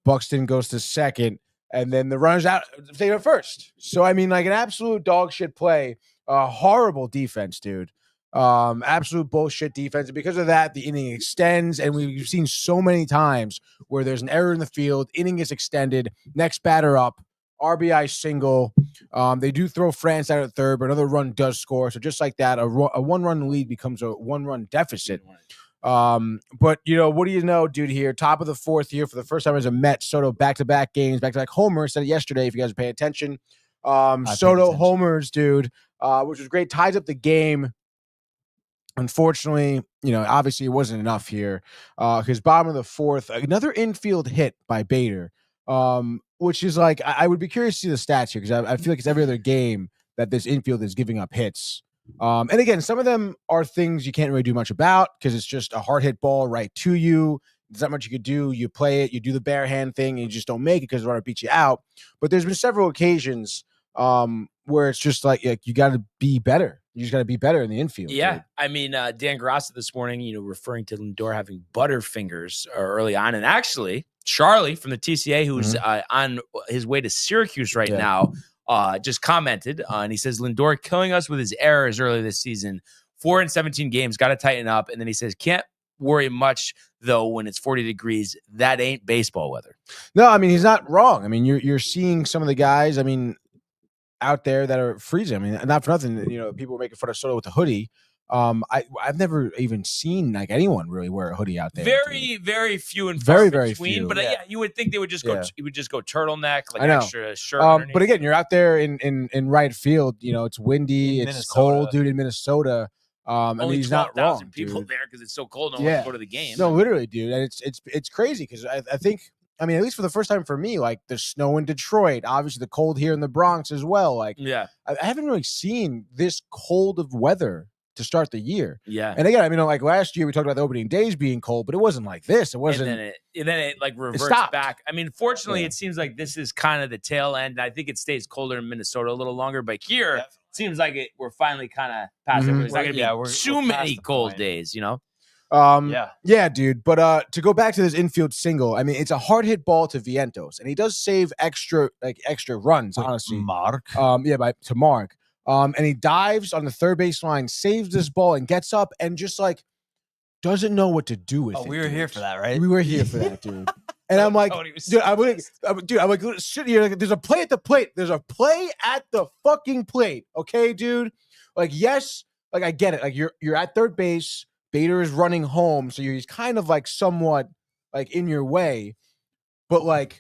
Buxton goes to second. And then the runner's out, take it first. So, I mean, an absolute dog shit play. Horrible defense, dude. Absolute bullshit defense. And because of that, the inning extends. And we've seen so many times where there's an error in the field, inning is extended, next batter up, RBI single. They do throw France out at third, but another run does score. So just like that, a 1-run lead becomes a 1-run deficit. But what do you know, dude, here, top of the fourth here for the first time as a Met, Soto back-to-back games, back-to-back homers. Said it yesterday, if you guys are paying attention. Soto homers, dude, which was great. Ties up the game. Unfortunately, obviously it wasn't enough here. His bottom of the fourth, another infield hit by Bader, which is I would be curious to see the stats here, because I feel like it's every other game that this infield is giving up hits. And again, some of them are things you can't really do much about because it's just a hard hit ball right to you. There's not much you could do. You play it, you do the bare hand thing, and you just don't make it because the runner beats you out. But there's been several occasions where it's just you got to be better. You just got to be better in the infield. Yeah. Dude. I mean, Dan Grassa this morning, referring to Lindor having butterfingers early on. And actually, Charlie from the TCA, who's on his way to Syracuse right now, just commented and he says, Lindor killing us with his errors early this season. 4 in 17 games, got to tighten up. And then he says, can't worry much though when it's 40 degrees. That ain't baseball weather. No, I mean, he's not wrong. I mean, you're seeing some of the guys, out there that are freezing. I mean, not for nothing, people were making fun of Soto with the hoodie. I've never even seen anyone really wear a hoodie out there. Very few and far very between. few. But you would think they would just go. He would just go turtleneck, extra shirt. But again, you're out there in right field. It's windy, it's cold, dude. In Minnesota, only he's not wrong. People dude. there because it's so cold. No one can go to the game. No, literally, dude, and it's crazy because I think. I mean, at least for the first time for me, there's snow in Detroit, obviously the cold here in the Bronx as well. I haven't really seen this cold of weather to start the year. Yeah. And again, last year we talked about the opening days being cold, but it wasn't like this. It wasn't. And then it reverts back. I mean, fortunately, it seems like this is kind of the tail end. I think it stays colder in Minnesota a little longer, but here it seems like we're finally kind of past it. There's not going to be too many cold days, Yeah, dude. But to go back to this infield single, I mean, it's a hard hit ball to Vientos, and he does save extra runs, honestly. Mark. To Mark. And he dives on the third base line, saves this ball, and gets up and just doesn't know what to do with it. We were here for that, right? We were here for that, dude. And I'm like, dude, I'm like, sit here. There's a play at the plate. There's a play at the fucking plate. Okay, dude. Yes, I get it. You're at third base. Bader is running home, so he's kind of somewhat in your way, but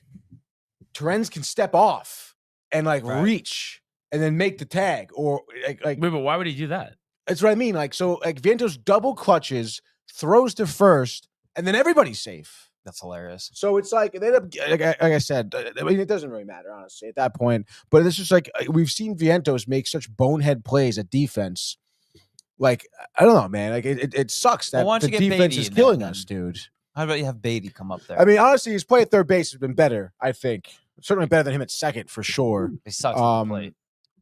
Terens can step off and reach and then make the tag, or like. Wait, but why would he do that? That's what I mean. Like, so like Vientos double clutches, throws to first, and then everybody's safe. That's hilarious. So it's like they end up, like I said, I mean, it doesn't really matter, honestly, at that point. But it's just like we've seen Vientos make such bonehead plays at defense. Like, I don't know, man. Like, it sucks that the defense is killing us, dude. How about you have Beatty come up there? I mean, honestly, his play at third base has been better, I think. Certainly better than him at second, for sure. He sucks at the plate.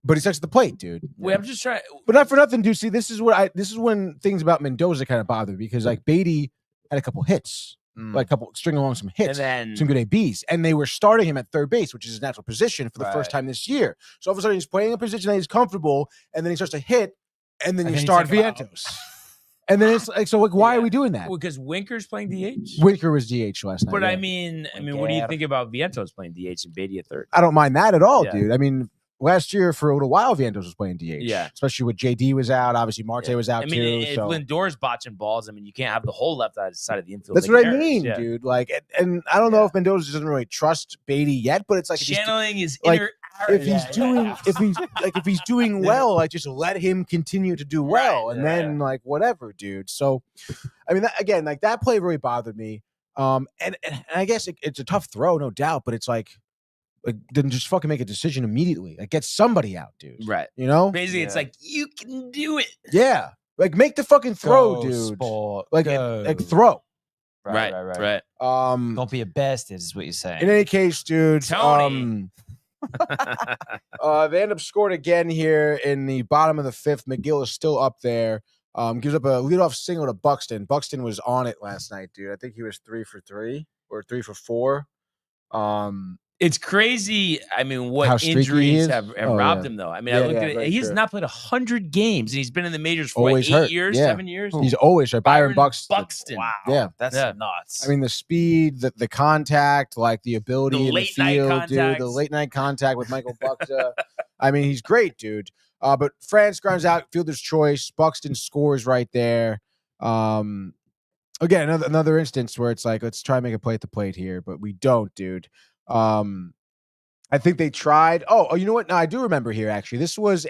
But he sucks at the plate, dude. Wait, I'm just trying. But not for nothing, dude. See, this is when things about Mendoza kind of bother me, because like Beatty had a couple hits, like a couple string along some hits, and then some good ABs, and they were starting him at third base, which is his natural position for the first time this year. So all of a sudden he's playing a position that he's comfortable, and then he starts to hit, and then you start Vientos. And then it's like, so like, why are we doing that? Because Winker's playing DH. Winker was DH last night. But I mean, what do you think about Vientos playing DH and Beatty at third? I don't mind that at all, dude. I mean, last year for a little while, Vientos was playing DH. Yeah, especially with JD was out. Obviously, Marte was out too. If Lindor's botching balls, I mean, you can't have the whole left side of the infield. That's what I mean, dude. Like, and I don't know if Mendoza doesn't really trust Beatty yet, but it's like channeling his inner. If he's doing well, like just let him continue to do well, and then like whatever, dude. So, I mean, again, like that play really bothered me. And I guess it's a tough throw, no doubt, but it's like then just fucking make a decision immediately. Like get somebody out, dude. Right. You know? Basically, it's like you can do it. Yeah. Like make the fucking throw, dude. Sport. Like throw. Right. Don't be a bastard, is what you're saying. In any case, dude. Tony. They end up scoring again here in the bottom of the fifth. McGill is still up there. Gives up a leadoff single to Buxton. Buxton was on it last night, dude. I think he was 3 for 3 or 3 for 4. It's crazy. I mean, what injuries have robbed him, though. I mean, I look at it. He's not played 100 games, and he's been in the majors for 8 years, 7 years. He's always hurt. Byron Buxton. Wow. Yeah, that's nuts. I mean, the speed, the contact, like the ability in the field, dude. The late night contact with Michael Buxa. I mean, he's great, dude. But France grounds out, fielder's choice. Buxton scores right there. Again, another instance where it's like, let's try and make a play at the plate here, but we don't, dude. I think they tried. Oh, you know what? No, I do remember here, actually. This was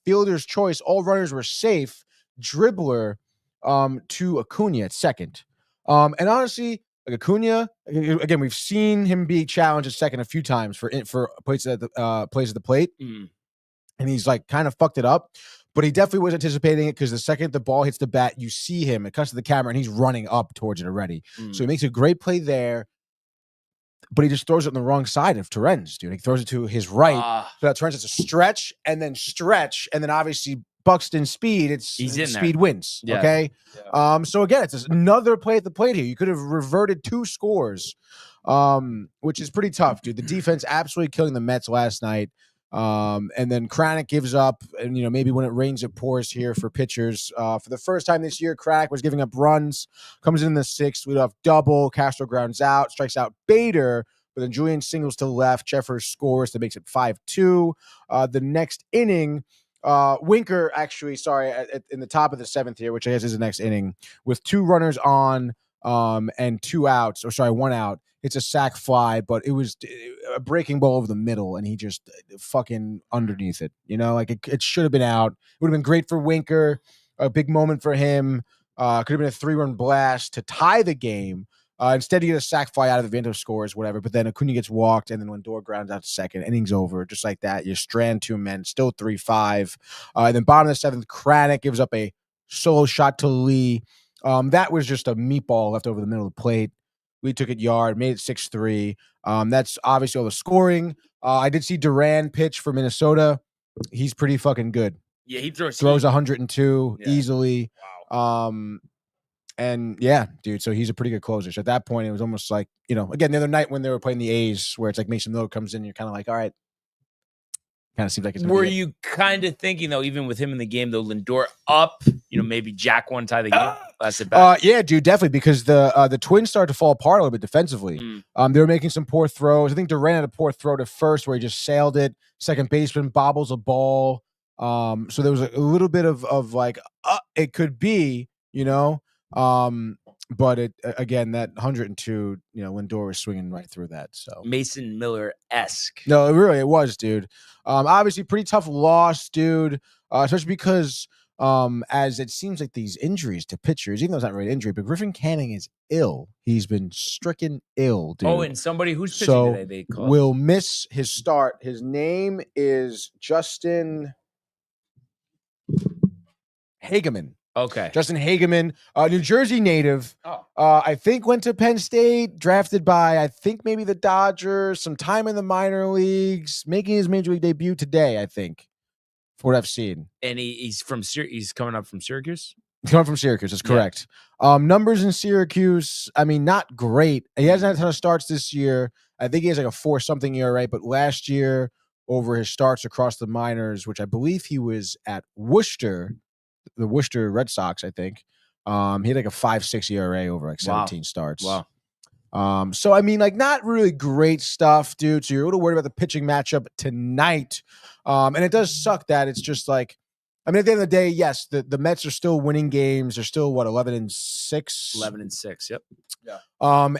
fielder's choice. All runners were safe. Dribbler to Acuna at second. And honestly, like Acuna, again, we've seen him be challenged at second a few times for plays at the plate. And he's like kind of fucked it up. But he definitely was anticipating it, because the second the ball hits the bat, you see him. It cuts to the camera, and he's running up towards it already. So he makes a great play there. But he just throws it on the wrong side of Torrens, dude. He throws it to his right. So that Torrens is a stretch, and then obviously Buxton's speed, speed wins. Yeah. Okay. Yeah. So again, it's another play at the plate here. You could have reverted 2 scores, which is pretty tough, dude. The defense absolutely killing the Mets last night. And then Kranick gives up, and maybe when it rains it pours here for pitchers. For the first time this year, Kranick was giving up runs, comes in the 6th, leadoff double. Castro grounds out, strikes out Bader, but then Julian singles to the left. Jeffers scores that makes it 5-2. The next inning, Winker in the top of the 7th here, which I guess is the next inning, with 2 runners on and 2 outs, one out. It's a sac fly, but it was a breaking ball over the middle, and he just fucking underneath it. Like it should have been out. It would have been great for Winker, a big moment for him. Could have been a 3-run blast to tie the game. Instead, you get a sac fly out of the Vientos scores, whatever. But then Acuna gets walked, and then Lindor grounds out to second. Innings over, just like that. You strand 2 men, still 3-5. And then bottom of the 7th, Kranick gives up a solo shot to Lee. That was just a meatball left over the middle of the plate. Lee took it yard, made it 6-3. That's obviously all the scoring. I did see Duran pitch for Minnesota. He's pretty fucking good. Yeah, he throws 102 easily. Wow. And yeah, dude, so he's a pretty good closer. So at that point, it was almost like, again, the other night when they were playing the A's, where it's like Mason Miller comes in, you're kind of like, all right. Kind of seems like it's. Were you kind of thinking, though, even with him in the game, though, Lindor up, maybe Jack one tie the game? Last at bat. Yeah, dude, definitely, because the Twins started to fall apart a little bit defensively. They were making some poor throws. I think Duran had a poor throw to first where he just sailed it. Second baseman bobbles a ball. So there was a little bit of like, it could be, But again, that 102, Lindor was swinging right through that. So Mason Miller-esque. No, it was, dude. Obviously, pretty tough loss, dude. Especially because as it seems like these injuries to pitchers, even though it's not really an injury, but Griffin Canning is ill. He's been stricken ill, dude. Oh, and somebody who's pitching today, they called. Will miss his start. His name is Justin Hageman. Okay. Justin Hageman, New Jersey native. I think went to Penn State, drafted by, I think, maybe the Dodgers, some time in the minor leagues, making his major league debut today, I think, for what I've seen. And he's coming up from Syracuse? He's coming from Syracuse, that's correct. Numbers in Syracuse, I mean, not great. He hasn't had a ton of starts this year. I think he has like a 4-something ERA, but last year, over his starts across the minors, which I believe he was at Worcester, the Worcester Red Sox, I think. He had like a 5.6 ERA over like 17 starts. Wow. So I mean, like, not really great stuff, dude. So you're a little worried about the pitching matchup tonight. And it does suck that it's just like, I mean, at the end of the day, yes, the Mets are still winning games. They're still 11-6? 11-6, yep. Yeah.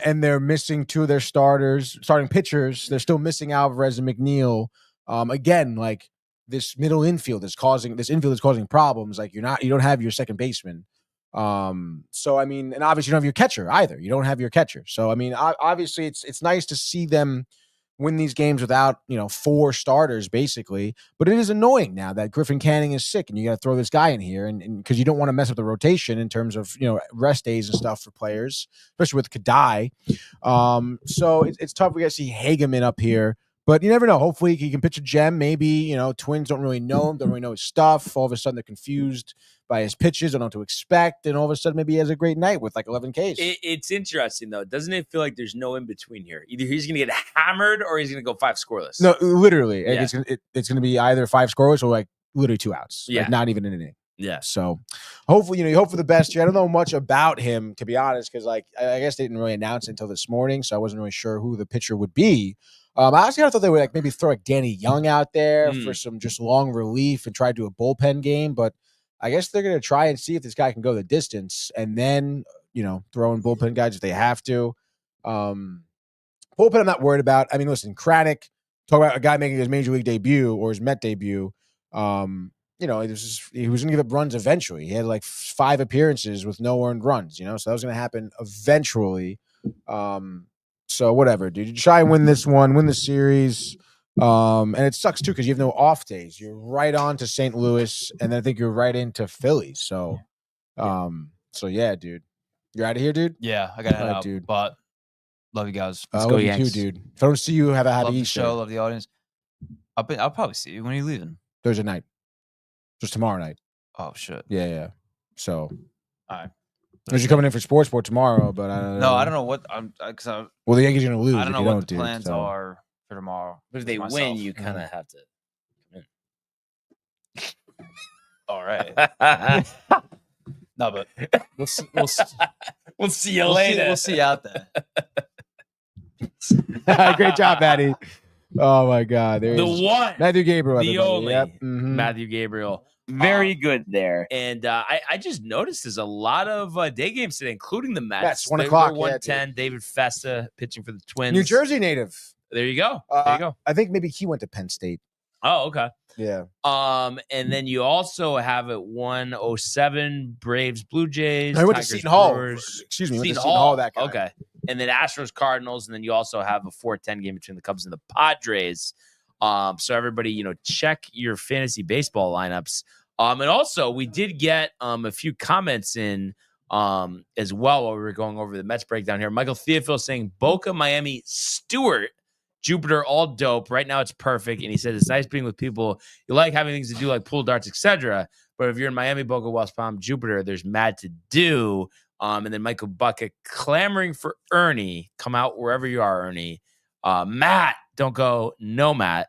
And they're missing 2 of their starting pitchers. They're still missing Alvarez and McNeil. Again, like, this infield is causing problems. Like, you don't have your second baseman. So I mean, and obviously you don't have your catcher either. You don't have your catcher. So I mean, obviously it's nice to see them win these games without 4 starters basically. But it is annoying now that Griffin Canning is sick and you got to throw this guy in here, and because you don't want to mess up the rotation in terms of rest days and stuff for players, especially with Kadai. So it's tough. We got to see Hageman up here. But you never know. Hopefully he can pitch a gem. Maybe, Twins don't really know him, don't really know his stuff. All of a sudden they're confused by his pitches, don't know what to expect. And all of a sudden maybe he has a great night with like 11 Ks. It's interesting, though. Doesn't it feel like there's no in between here? Either he's going to get hammered or he's going to go 5 scoreless. No, literally. Yeah. It's going to be either 5 scoreless or like literally 2 outs. Yeah. Like not even an inning. Yeah. So hopefully, you hope for the best here. I don't know much about him, to be honest, because like I guess they didn't really announce it until this morning. So I wasn't really sure who the pitcher would be. I honestly thought they would like maybe throw like Danny Young out there for some just long relief and try to do a bullpen game. But I guess they're going to try and see if this guy can go the distance and then, throw in bullpen guys if they have to. Bullpen I'm not worried about. I mean, listen, Kranick, talk about a guy making his major league debut or his Met debut. He was going to give up runs eventually. He had like 5 appearances with no earned runs, so that was going to happen eventually. So whatever, dude. You try and win this one, win the series. And it sucks too because you have no off days. You're right on to St. Louis, and then I think you're right into Philly. So, yeah, dude. You're out of here, dude? Yeah, I got to head out, dude. But love you guys. Let's go, Yanks. You too, dude. If I don't see you, have a happy Easter. Love the show, love the audience. I'll probably see you. When are you leaving? Thursday night. Just tomorrow night. Oh, shit. Yeah. So. All right. Because you're coming in for Sportsport tomorrow, but I don't know. No, I don't know what well, the Yankees are going to lose. I don't know if you what the plans are for tomorrow. But if they win, you kind of have to come in. All right. No, but we'll see you later. We'll see you out there. Great job, Maddie. Oh my God, the one, Matthew Gabriel, the only Mm-hmm. Matthew Gabriel. Very good there. And I just noticed there's a lot of day games today, including the Mets. 1 o'clock. 1:10. David Festa pitching for the Twins. New Jersey native. There you go. I think maybe he went to Penn State. Oh, okay. Yeah. And then you also have at 1:07 Braves Blue Jays. No, he went to Seton Hall. Excuse me. Seton Hall. That guy. Okay. And then Astros Cardinals, and then you also have a 4:10 game between the Cubs and the Padres. So everybody, check your fantasy baseball lineups. And also we did get a few comments in as well while we were going over the Mets breakdown here. Michael Theophil saying Boca, Miami, Stewart, Jupiter, all dope. Right now it's perfect. And he said it's nice being with people you like, having things to do like pool darts, etc. But if you're in Miami, Boca, West Palm, Jupiter, there's mad to do. And then Michael Bucket clamoring for Ernie. Come out wherever you are, Ernie. Matt, don't go. No, Matt.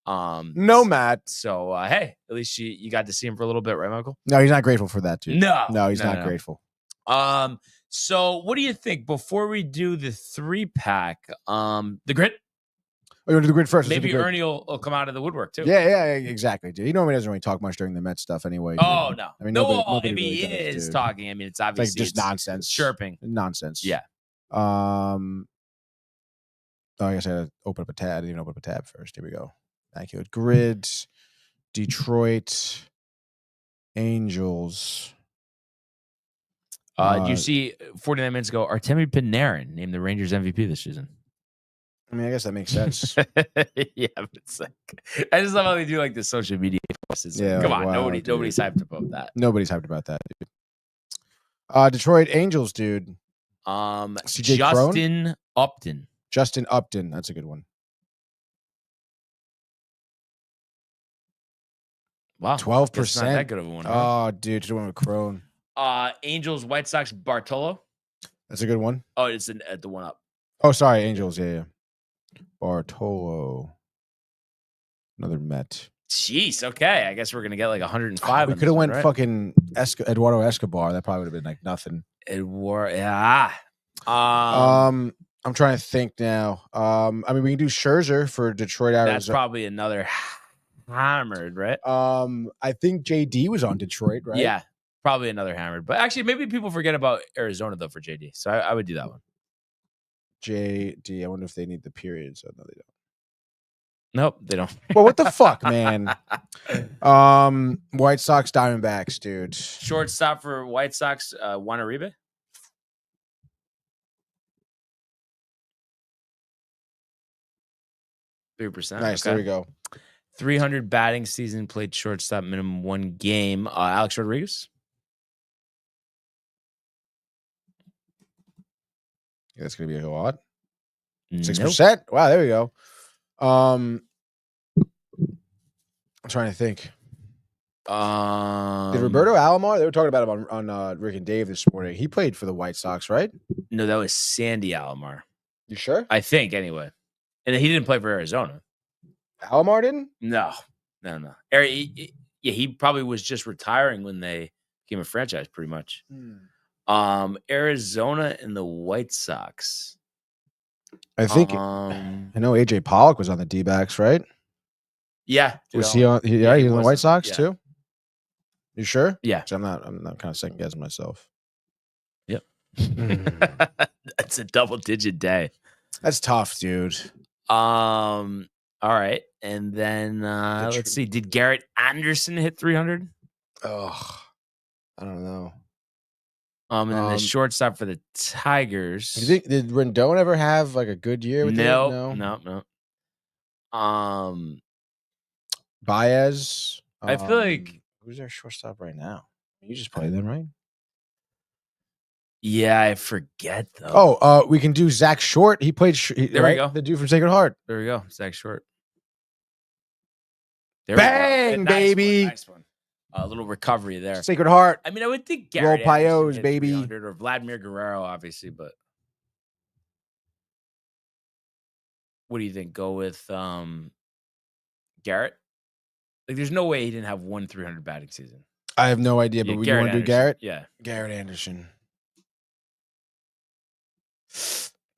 No, Matt. So, hey, at least you got to see him for a little bit, right, Michael? No, he's not grateful for that, dude. No, he's not grateful. So what do you think before we do the 3-pack? The grid? Oh, you want to do the grid first? Maybe Ernie will come out of the woodwork too. Yeah, exactly, dude. He normally doesn't really talk much during the Mets stuff anyway. Dude. Oh no, I mean, nobody if really he does, is dude. talking, I mean, it's It's obviously like just nonsense, chirping, nonsense. Yeah. Oh, I guess I had to open up a tab. I didn't even open up a tab first. Here we go. Thank you. Grid, Detroit, Angels. Do you see 49 minutes ago, Artemi Panarin named the Rangers MVP this season? I mean, I guess that makes sense. Yeah, but it's like I just love how they do like the social media posts. It's like, Yeah, come like, on, wow, nobody's hyped about that. Nobody's hyped about that, dude. Detroit Angels, dude. CJ Justin Upton. Justin Upton. That's a good one. Wow, 12%. Not that good of a one. Huh? Oh, dude, should have went with Crone. Angels, White Sox, Bartolo. That's a good one. Oh, it's at the one up. Oh, sorry, Angels. Yeah. Bartolo. Another Met. Jeez. Okay, I guess we're gonna get like 105. We could have went fucking Eduardo Escobar. That probably would have been like nothing. Yeah. I'm trying to think now. I mean, we can do Scherzer for Detroit. Arizona. That's probably another hammered, right? I think JD was on Detroit, right? Yeah, probably another hammered. But actually, maybe people forget about Arizona though for JD. So I would do that one. JD. I wonder if they need the period. So no, they don't. Nope, they don't. Well, what the fuck, man? White Sox, Diamondbacks, dude. Shortstop for White Sox, Juan Uribe. 3%. Nice. Okay. There we go. 300 batting season, played shortstop, minimum one game. Alex Rodriguez. Yeah, that's gonna be a lot. Nope. 6%. Wow, there we go. I'm trying to think. Did Roberto Alomar? They were talking about him on Rick and Dave this morning. He played for the White Sox, right? No, that was Sandy Alomar. You sure? I think anyway. And he didn't play for Arizona. Alomar didn't? No. He probably was just retiring when they became a franchise, pretty much. Arizona and the White Sox. I think I know AJ Pollock was on the D-backs, right? Yeah. Was he on? Yeah, he was on the White Sox too. You sure? Yeah. I'm not kind of second guessing myself. Yep. That's a double-digit day. That's tough, dude. All right, and then let's see. Did Garrett Anderson hit 300? Oh, I don't know. And then the shortstop for the Tigers. You think did Rendon ever have like a good year with No. Baez. I feel like who's their shortstop right now? You just play them, right? Yeah, I forget though. Oh, we can do Zach Short. He played. There we go. The dude from Sacred Heart. There we go. Zach Short. There Bang, we go. baby. Nice one. A little recovery there. Sacred Heart. I mean, I would think Garrett Roll Pios, Anderson hit baby. 300, or Vladimir Guerrero, obviously, but what do you think? Go with Garrett? Like, there's no way he didn't have 300 batting season. I have no idea, but we want to do Garrett. Yeah, Garrett Anderson.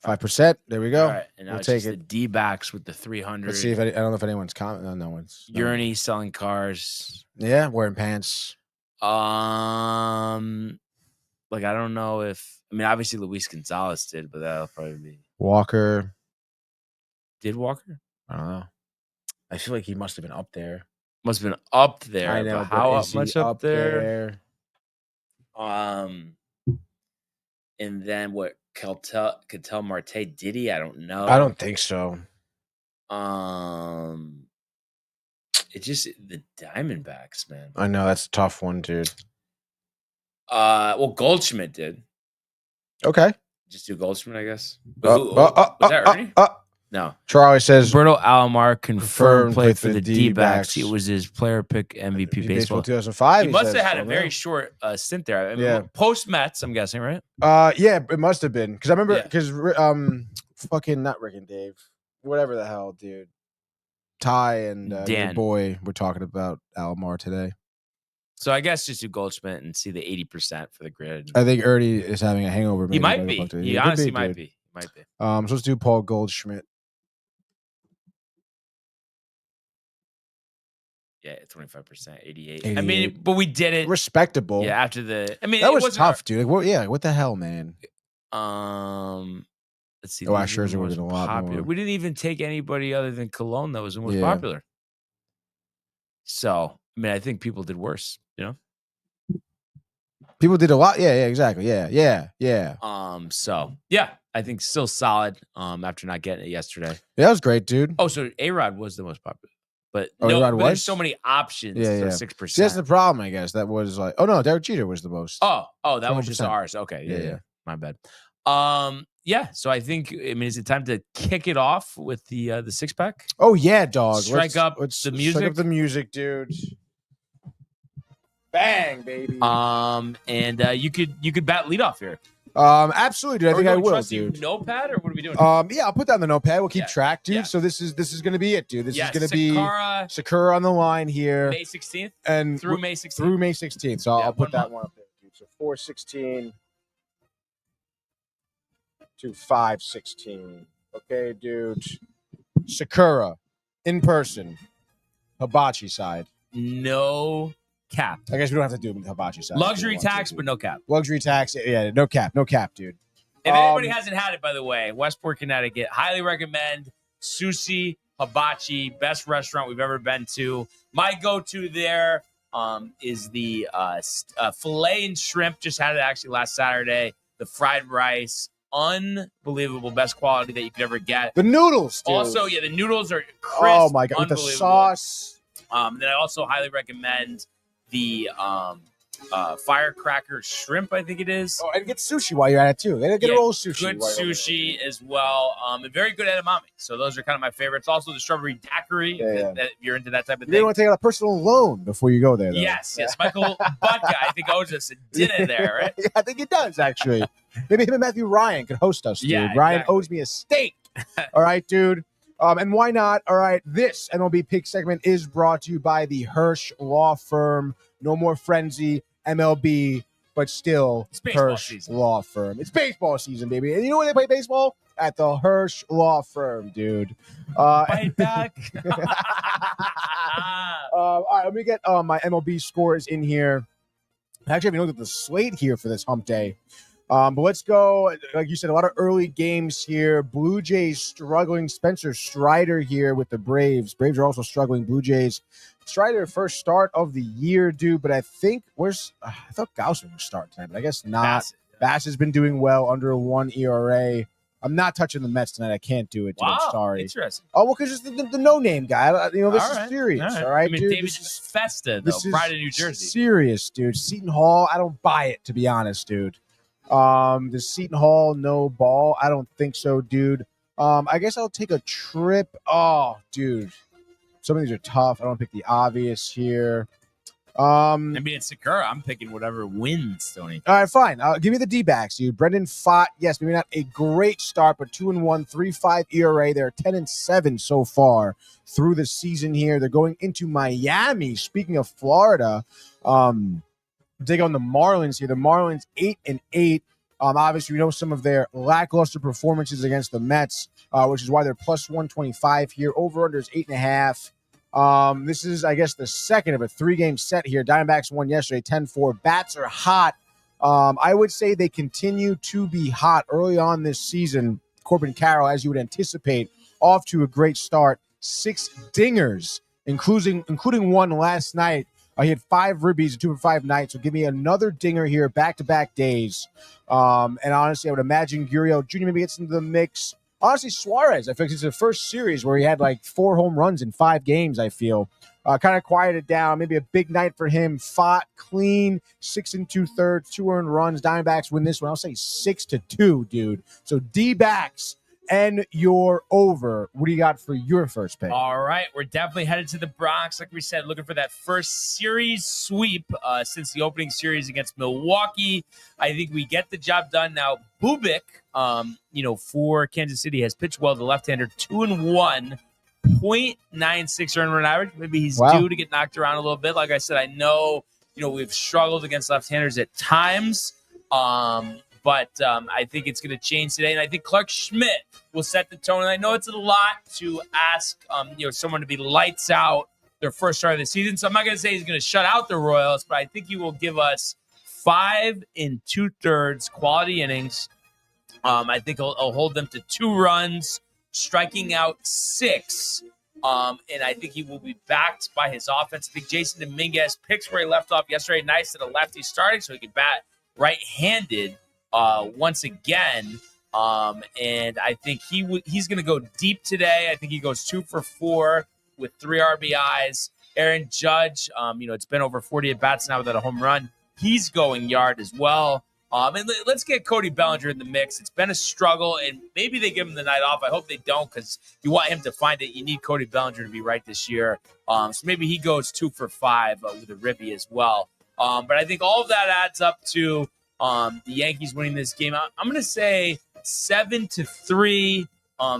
5%. There we go. All right, and now We'll it's take just the it. D-backs with the 300. Let's see if I don't know if anyone's commenting. No one's. Uriney selling cars. Yeah, wearing pants. Like, I don't know if. I mean, obviously Luis Gonzalez did, but that'll probably be Walker. Did Walker? I don't know. I feel like he must have been up there. Must have been up there. I know. But how is he much up there? And then what? Ketel Marte did he? I don't know. I don't think so. It's just the Diamondbacks, man. I know that's a tough one, dude. Well, Goldschmidt did. Okay. Just do Goldschmidt, I guess. Was that Ernie? No. Charlie says Roberto Alomar confirmed played for with the the D-backs. D-backs. It was his player pick MVP baseball. 2005. He must says. have had a Oh, very yeah. short stint there. I mean, Yeah. Post Mets, I'm guessing, right? Yeah, it must have been because I remember Yeah. because fucking not Rick and Dave, whatever the hell, dude. Ty and your Dan. boy were talking about Alomar today. So I guess just do Goldschmidt and see the 80% for the grid. I think Ernie is having a hangover. He maybe, might by the be. fuck, dude. He could honestly be, might dude. be. Might be. So let's do Paul Goldschmidt. Yeah, 25%, 88. I mean, but we did it. Respectable. Yeah, after the. I mean, that was tough, dude. What the hell, man? Let's see. Scherzer would have been a lot popular. more. We didn't even take anybody other than Cologne that was the most popular. So, I mean, I think people did worse, you know? People did a lot. Yeah, exactly. Yeah. So, yeah, I think still solid after not getting it yesterday. Yeah, that was great, dude. Oh, so A-Rod was the most popular. But A-Rod was? There's so many options. Yeah. 6%. See, that's the problem, I guess. That was like, oh, no, Derek Jeter was the most. Oh, that was just 20%. ours. Okay, Yeah. My bad. Yeah, so I think, is it time to kick it off with the six-pack? Oh, yeah, dog. Strike up the music. Strike up the music, dude. Bang, baby. And you could bat leadoff here. Absolutely, dude. I think I will, trust dude. You notepad, or what are we doing? Yeah, I'll put that on the notepad. We'll keep track, dude. Yeah. So this is gonna be it, dude. This is gonna Sakura, be Sakura on the line here. May 16th and through May 16th. Through May 16th. So I'll put that month. one up there, dude. So 4/16 to 5/16. Okay, dude. Sakura in person. Hibachi side. No cap. I guess we don't have to do hibachi side. Luxury tax, but no cap. Luxury tax. Yeah, no cap, dude. If anybody hasn't had it, by the way, Westport, Connecticut, highly recommend Sushi Hibachi, best restaurant we've ever been to. My go-to there is the filet and shrimp. Just had it actually last Saturday. The fried rice, unbelievable, best quality that you could ever get. The noodles, dude. Also, the noodles are crisp. Oh my god, with the sauce. Then I also highly recommend the firecracker shrimp, I think it is. Oh, and get sushi while you're at it too. They get a roll of sushi. Good sushi as well. And very good edamame. So those are kind of my favorites. Also the strawberry daiquiri, that if you're into that type of thing. You want to take out a personal loan before you go there, though. Yes. Michael Butka, I think, owes us a dinner there, right? Yeah, I think he does, actually. Maybe him and Matthew Ryan could host us, dude. Yeah, Ryan exactly. owes me a steak. All right, dude. And why not? All right, this MLB Pick segment is brought to you by the Hirsch Law Firm. No more frenzy, MLB, but still Hirsch season. Law Firm. It's baseball season, baby. And you know where they play baseball? At the Hirsch Law Firm, dude. Fight back. All right, let me get my MLB scores in here. I actually haven't looked at the slate here for this hump day. But let's go. Like you said, a lot of early games here. Blue Jays struggling. Spencer Strider here with the Braves. Braves are also struggling. Blue Jays. Strider, first start of the year, dude. But I think I thought Gausman would start tonight, but I guess not. Bass has been doing well under a 1 ERA. I'm not touching the Mets tonight. I can't do it, dude. Wow, I'm sorry. interesting. Oh, well, because it's the no-name guy. This is serious, all right, I mean, dude? David Festa, though, Pride of New Jersey. Serious, dude. Seton Hall, I don't buy it, to be honest, dude. Does Seton Hall no ball? I don't think so, dude. I guess I'll take a trip. Oh, dude. Some of these are tough. I don't pick the obvious here. I mean, it's Sakura. I'm picking whatever wins, Tony. All right, fine. Give me the D-backs, dude. Brendan Pfaadt, yes, maybe not a great start, but 2-1, 3.5 ERA. They're 10-7 so far through the season here. They're going into Miami. Speaking of Florida, take on the Marlins here. The Marlins 8-8. Obviously, we know some of their lackluster performances against the Mets, which is why they're plus 125 here. Over-under is 8.5. This is, I guess, the second of a 3-game set here. Diamondbacks won yesterday, 10-4. Bats are hot. I would say they continue to be hot early on this season. Corbin Carroll, as you would anticipate, off to a great start. 6 dingers, including one last night. He had 5 ribbies, 2 for 5 nights. So give me another dinger here, back-to-back days. And honestly, I would imagine Gurriel Jr. maybe gets into the mix. Honestly, Suarez, I think it's the first series where he had like 4 home runs in 5 games, I feel. Kind of quieted down. Maybe a big night for him. Fought clean, 6 2/3, 2 earned runs. Diamondbacks win this one. I'll say 6-2, dude. So D-backs and you're over. What do you got for your first pick? All right, we're definitely headed to the Bronx. Like we said, looking for that first series sweep since the opening series against Milwaukee. I think we get the job done. Now, Bubik, for Kansas City, has pitched well. The left-hander, 2-1, 0.96 earned run average. Maybe he's due to get knocked around a little bit. Like I said, I know, we've struggled against left-handers at times. But I think it's going to change today. And I think Clark Schmidt will set the tone. And I know it's a lot to ask, someone to be lights out their first start of the season. So I'm not going to say he's going to shut out the Royals, but I think he will give us 5 2/3 quality innings. I think he'll hold them to 2 runs, striking out 6. And I think he will be backed by his offense. I think Jason Dominguez picks where he left off yesterday. Nice that a lefty starting so he can bat right-handed once again. And I think he's going to go deep today. I think he goes 2 for 4 with 3 RBIs. Aaron Judge, it's been over 40 at-bats now without a home run. He's going yard as well. And let's get Cody Bellinger in the mix. It's been a struggle, and maybe they give him the night off. I hope they don't, because you want him to find it. You need Cody Bellinger to be right this year. So maybe he goes 2 for 5 with a ribby as well. But I think all of that adds up to the Yankees winning this game. I'm going to say 7-3.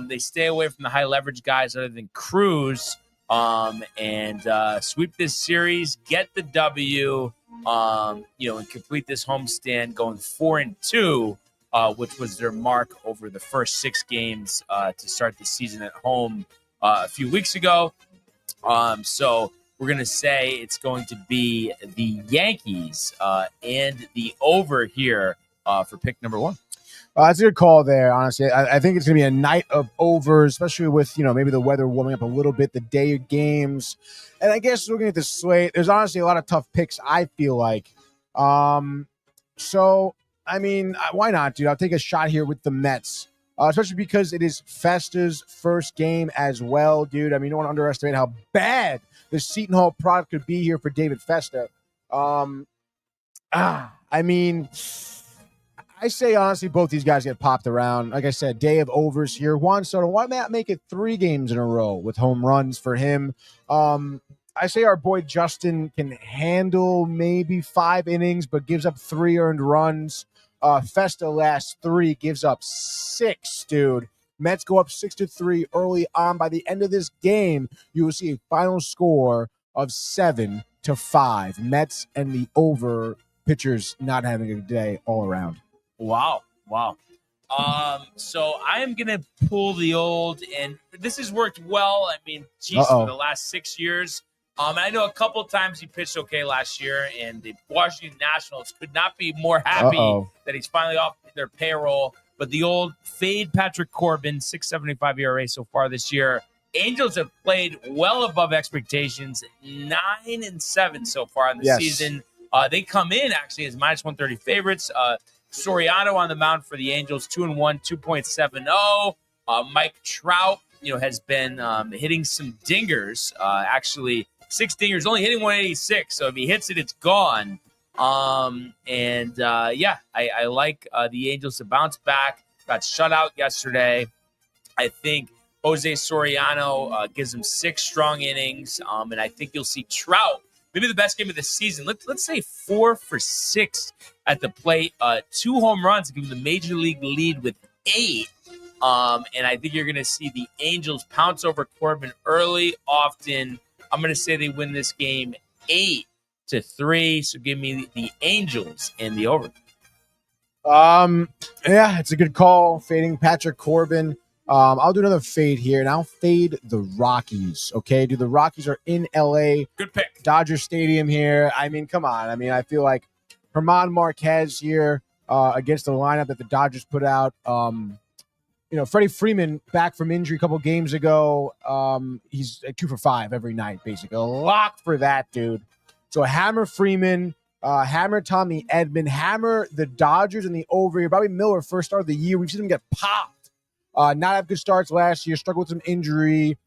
They stay away from the high leverage guys other than Cruz, and sweep this series, get the W. And complete this homestand going 4-2, which was their mark over the first 6 games to start the season at home a few weeks ago. So we're going to say it's going to be the Yankees and the over here for pick number 1. That's a good call there, honestly. I think it's going to be a night of overs, especially with, maybe the weather warming up a little bit, the day of games. And I guess looking at the slate, there's honestly a lot of tough picks, I feel like. So, I mean, why not, dude? I'll take a shot here with the Mets, especially because it is Festa's first game as well, dude. I mean, you don't want to underestimate how bad the Seton Hall product could be here for David Festa. I mean, I say, honestly, both these guys get popped around. Like I said, day of overs here. Juan Soto, why not make it 3 games in a row with home runs for him? I say our boy Justin can handle maybe 5 innings, but gives up 3 earned runs. Festa last 3, gives up 6, dude. Mets go up 6-3 early on. By the end of this game, you will see a final score of 7-5. Mets and the over pitchers not having a good day all around. Wow. So I am going to pull the old, and this has worked well. I mean, for the last 6 years. I know a couple times he pitched okay last year, and the Washington Nationals could not be more happy that he's finally off their payroll. But the old fade Patrick Corbin, 6.75 ERA so far this year. Angels have played well above expectations, 9-7 so far in the season. They come in actually as -130 favorites. Soriano on the mound for the Angels, 2-1, 2.70. Mike Trout, has been hitting some dingers. Actually, 6 dingers, only hitting 186. So if he hits it, it's gone. I like the Angels to bounce back. Got shut out yesterday. I think Jose Soriano gives him 6 strong innings. And I think you'll see Trout, maybe the best game of the season. Let's say 4 for 6 at the plate. 2 home runs to give him the major league lead with 8. And I think you're going to see the Angels pounce over Corbin early, often. I'm going to say they win this game 8-3. So give me the Angels and the over. It's a good call. Fading Patrick Corbin. I'll do another fade here, and I'll fade the Rockies. Okay, dude, the Rockies are in LA. Good pick. Dodger Stadium here. I mean, come on. I mean, I feel like German Marquez here against the lineup that the Dodgers put out. Freddie Freeman back from injury a couple games ago. He's 2 for 5 every night, basically. A lock for that, dude. So hammer Freeman, hammer Tommy Edman, hammer the Dodgers in the over here. Bobby Miller, first start of the year. We've seen him get popped. Not have good starts last year, struggled with some injury.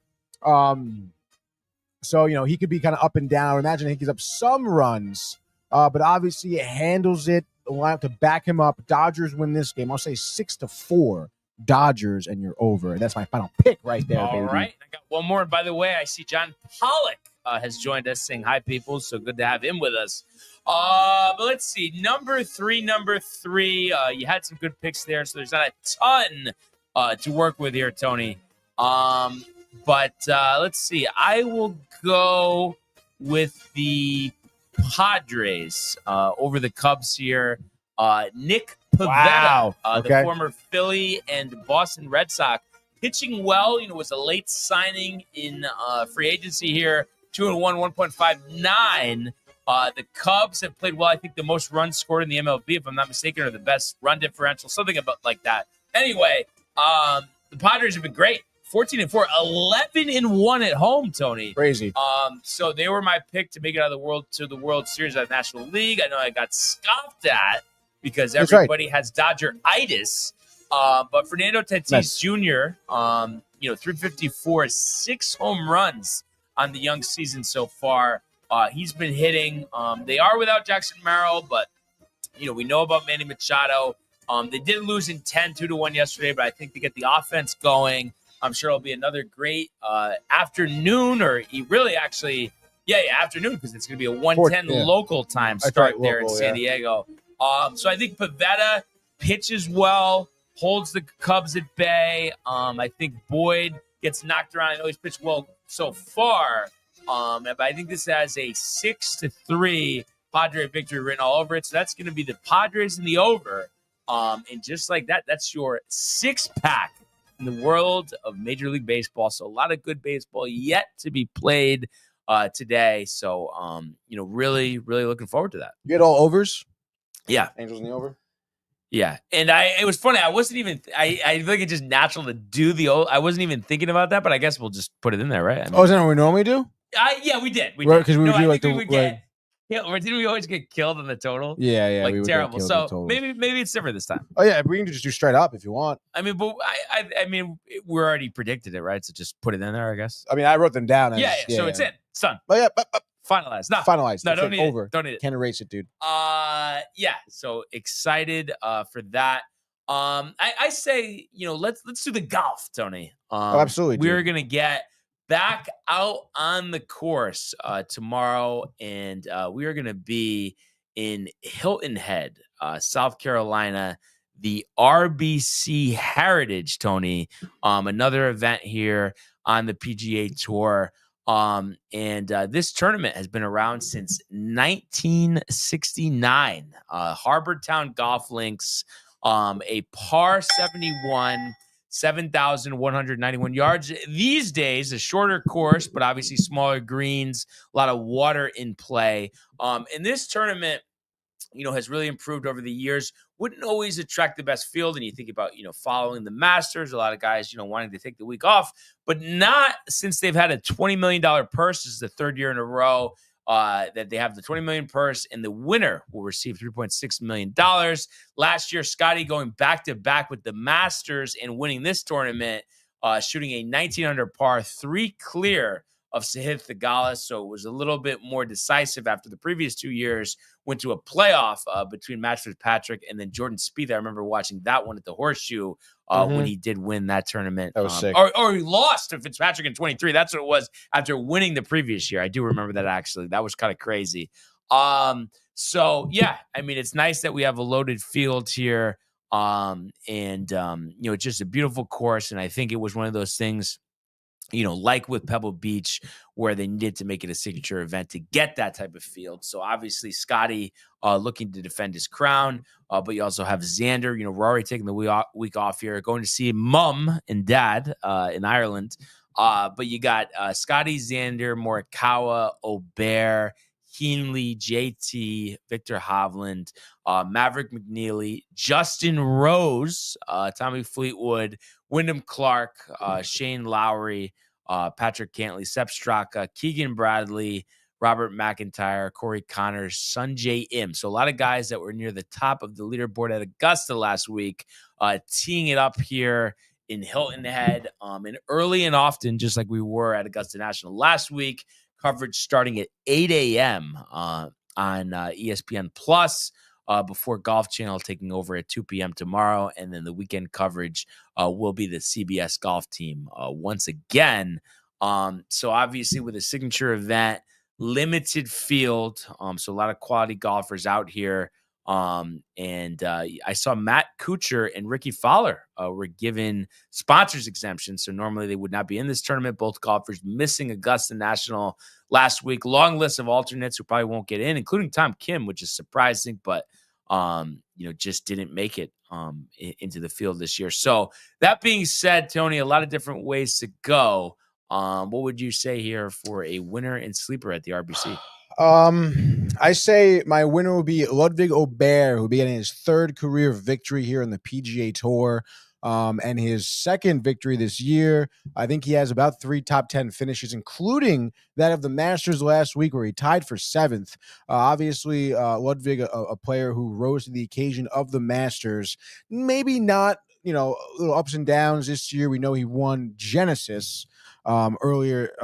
So, he could be kind of up and down. Imagine he gives up some runs, but obviously it handles it. The lineup to back him up. Dodgers win this game. I'll say 6-4. Dodgers and you're over. And that's my final pick right there, baby. All right. I got one more. By the way, I see John Pollock has joined us saying hi, people. So good to have him with us. But let's see. Number three. You had some good picks there, so there's not a ton to work with here, Tony. But let's see. I will go with the Padres over the Cubs here. Nick Pivetta, the former Philly and Boston Red Sox, pitching well. Was a late signing in free agency here. 2-1, 1.59. The Cubs have played well. I think the most runs scored in the MLB, if I'm not mistaken, or the best run differential, something about like that. Anyway, the Padres have been great. 14-4, 11-1 at home, Tony. Crazy. So they were my pick to make it out of the World Series of the National League. I know I got scoffed at because everybody has Dodger-itis. But Fernando Tatis Jr., 354, 6 home runs on the young season so far. He's been hitting. They are without Jackson Merrill, but we know about Manny Machado. They did lose in 10, 2-1 yesterday, but I think to get the offense going, I'm sure it'll be another great afternoon, or afternoon, because it's going to be a 1:10 local time start there in San Diego. So I think Pivetta pitches well, holds the Cubs at bay. I think Boyd gets knocked around. I know he's pitched well so far, but I think this has a 6-3 Padre victory written all over it. So that's going to be the Padres in the over. And just like that, that's your 6-pack in the world of Major League Baseball. So a lot of good baseball yet to be played today. So, really, really looking forward to that. You get all overs? Yeah. Angels in the over? Yeah. And it was funny. I wasn't even, I think it's just natural to do I wasn't even thinking about that, but I guess we'll just put it in there, right? Is that what we normally do? Yeah, we did. Because we would do or didn't we always get killed in the total? Yeah, like terrible. So maybe it's different this time. Oh yeah, we can just do straight up if you want. I mean, but I mean, we already predicted it, right? So just put it in there, I guess. I mean, I wrote them down. So it's in. It's done. But yeah, finalized. No, finalized. No, don't need over. It. Don't need it. Can't erase it, dude. Yeah. So excited for that. I say, let's do the golf, Tony. Absolutely. We're gonna get back out on the course tomorrow, and we are going to be in Hilton Head, South Carolina, the RBC Heritage, Tony, another event here on the PGA Tour. And this tournament has been around since 1969. Harbor Town Golf Links, a par 71, 7,191 yards. These days, a shorter course, but obviously smaller greens, a lot of water in play. And this tournament, has really improved over the years. Wouldn't always attract the best field. And you think about, following the Masters, a lot of guys, wanting to take the week off, but not since they've had a $20 million purse. This is the third year in a row that they have the $20 million purse, and the winner will receive $3.6 million. Last year, Scotty going back-to-back with the Masters and winning this tournament, shooting a 19 under par, 3 clear of Sahith Theegala. So it was a little bit more decisive after the previous 2 years. Went to a playoff between Matt Fitzpatrick and then Jordan Spieth. I remember watching that one at the Horseshoe when he did win that tournament. That was sick. Or he lost to Fitzpatrick in 23. That's what it was after winning the previous year. I do remember that, actually. That was kind of crazy. So, yeah, I mean, it's nice that we have a loaded field here. It's just a beautiful course. And I think it was one of those things, like with Pebble Beach, where they needed to make it a signature event to get that type of field. So obviously Scotty looking to defend his crown, but you also have Xander, Rory taking the week off here, going to see mom and dad in Ireland. But you got Scotty, Xander, Morikawa, O'Bear, Heenley, JT, Victor Hovland, Maverick McNeely, Justin Rose, Tommy Fleetwood, Wyndham Clark, Shane Lowry, Patrick Cantley, Sepp Straka, Keegan Bradley, Robert McIntyre, Corey Connors, Sungjae Im. So a lot of guys that were near the top of the leaderboard at Augusta last week, teeing it up here in Hilton Head, and early and often, just like we were at Augusta National last week. Coverage starting at 8 a.m. On ESPN Plus, before Golf Channel taking over at 2 p.m. tomorrow. And then the weekend coverage will be the CBS Golf Team once again. So obviously with a signature event, limited field, so a lot of quality golfers out here. I saw Matt Kuchar and Ricky Fowler were given sponsors exemption. So normally they would not be in this tournament. Both golfers missing Augusta National last week. Long list of alternates who probably won't get in, including Tom Kim, which is surprising, but just didn't make it into the field this year. So that being said, Tony, a lot of different ways to go. What would you say here for a winner and sleeper at the RBC? I say my winner will be Ludwig Aubert, who will be getting his 3rd career victory here in the PGA Tour. And his 2nd victory this year. I think he has about 3 top 10 finishes, including that of the Masters last week, where he tied for 7th. Obviously, Ludwig, a player who rose to the occasion of the Masters. Maybe not, little ups and downs this year. We know he won Genesis earlier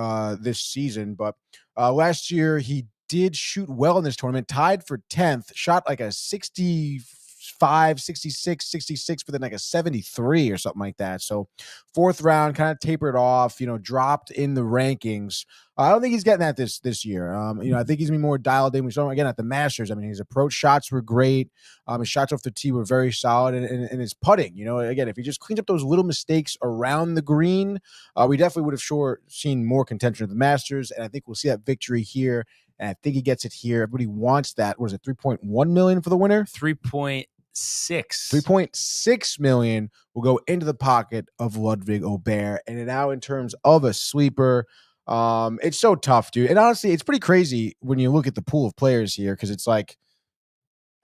this season, but last year he did shoot well in this tournament, tied for 10th, shot like a 65, 66, 66, but then like a 73 or something like that. So 4th round, kind of tapered off, dropped in the rankings. I don't think he's getting that this year. I think he's gonna be more dialed in. We saw him again at the Masters. I mean, his approach shots were great. His shots off the tee were very solid, and his putting. Again, if he just cleans up those little mistakes around the green, we definitely would have seen more contention at the Masters. And I think we'll see that victory here. And I think he gets it here. Everybody wants that. What is it? 3.1 million for the winner. 3.6 million will go into the pocket of Ludwig Aubert. And now, in terms of a sleeper. It's so tough, dude. And honestly, it's pretty crazy when you look at the pool of players here, because it's like,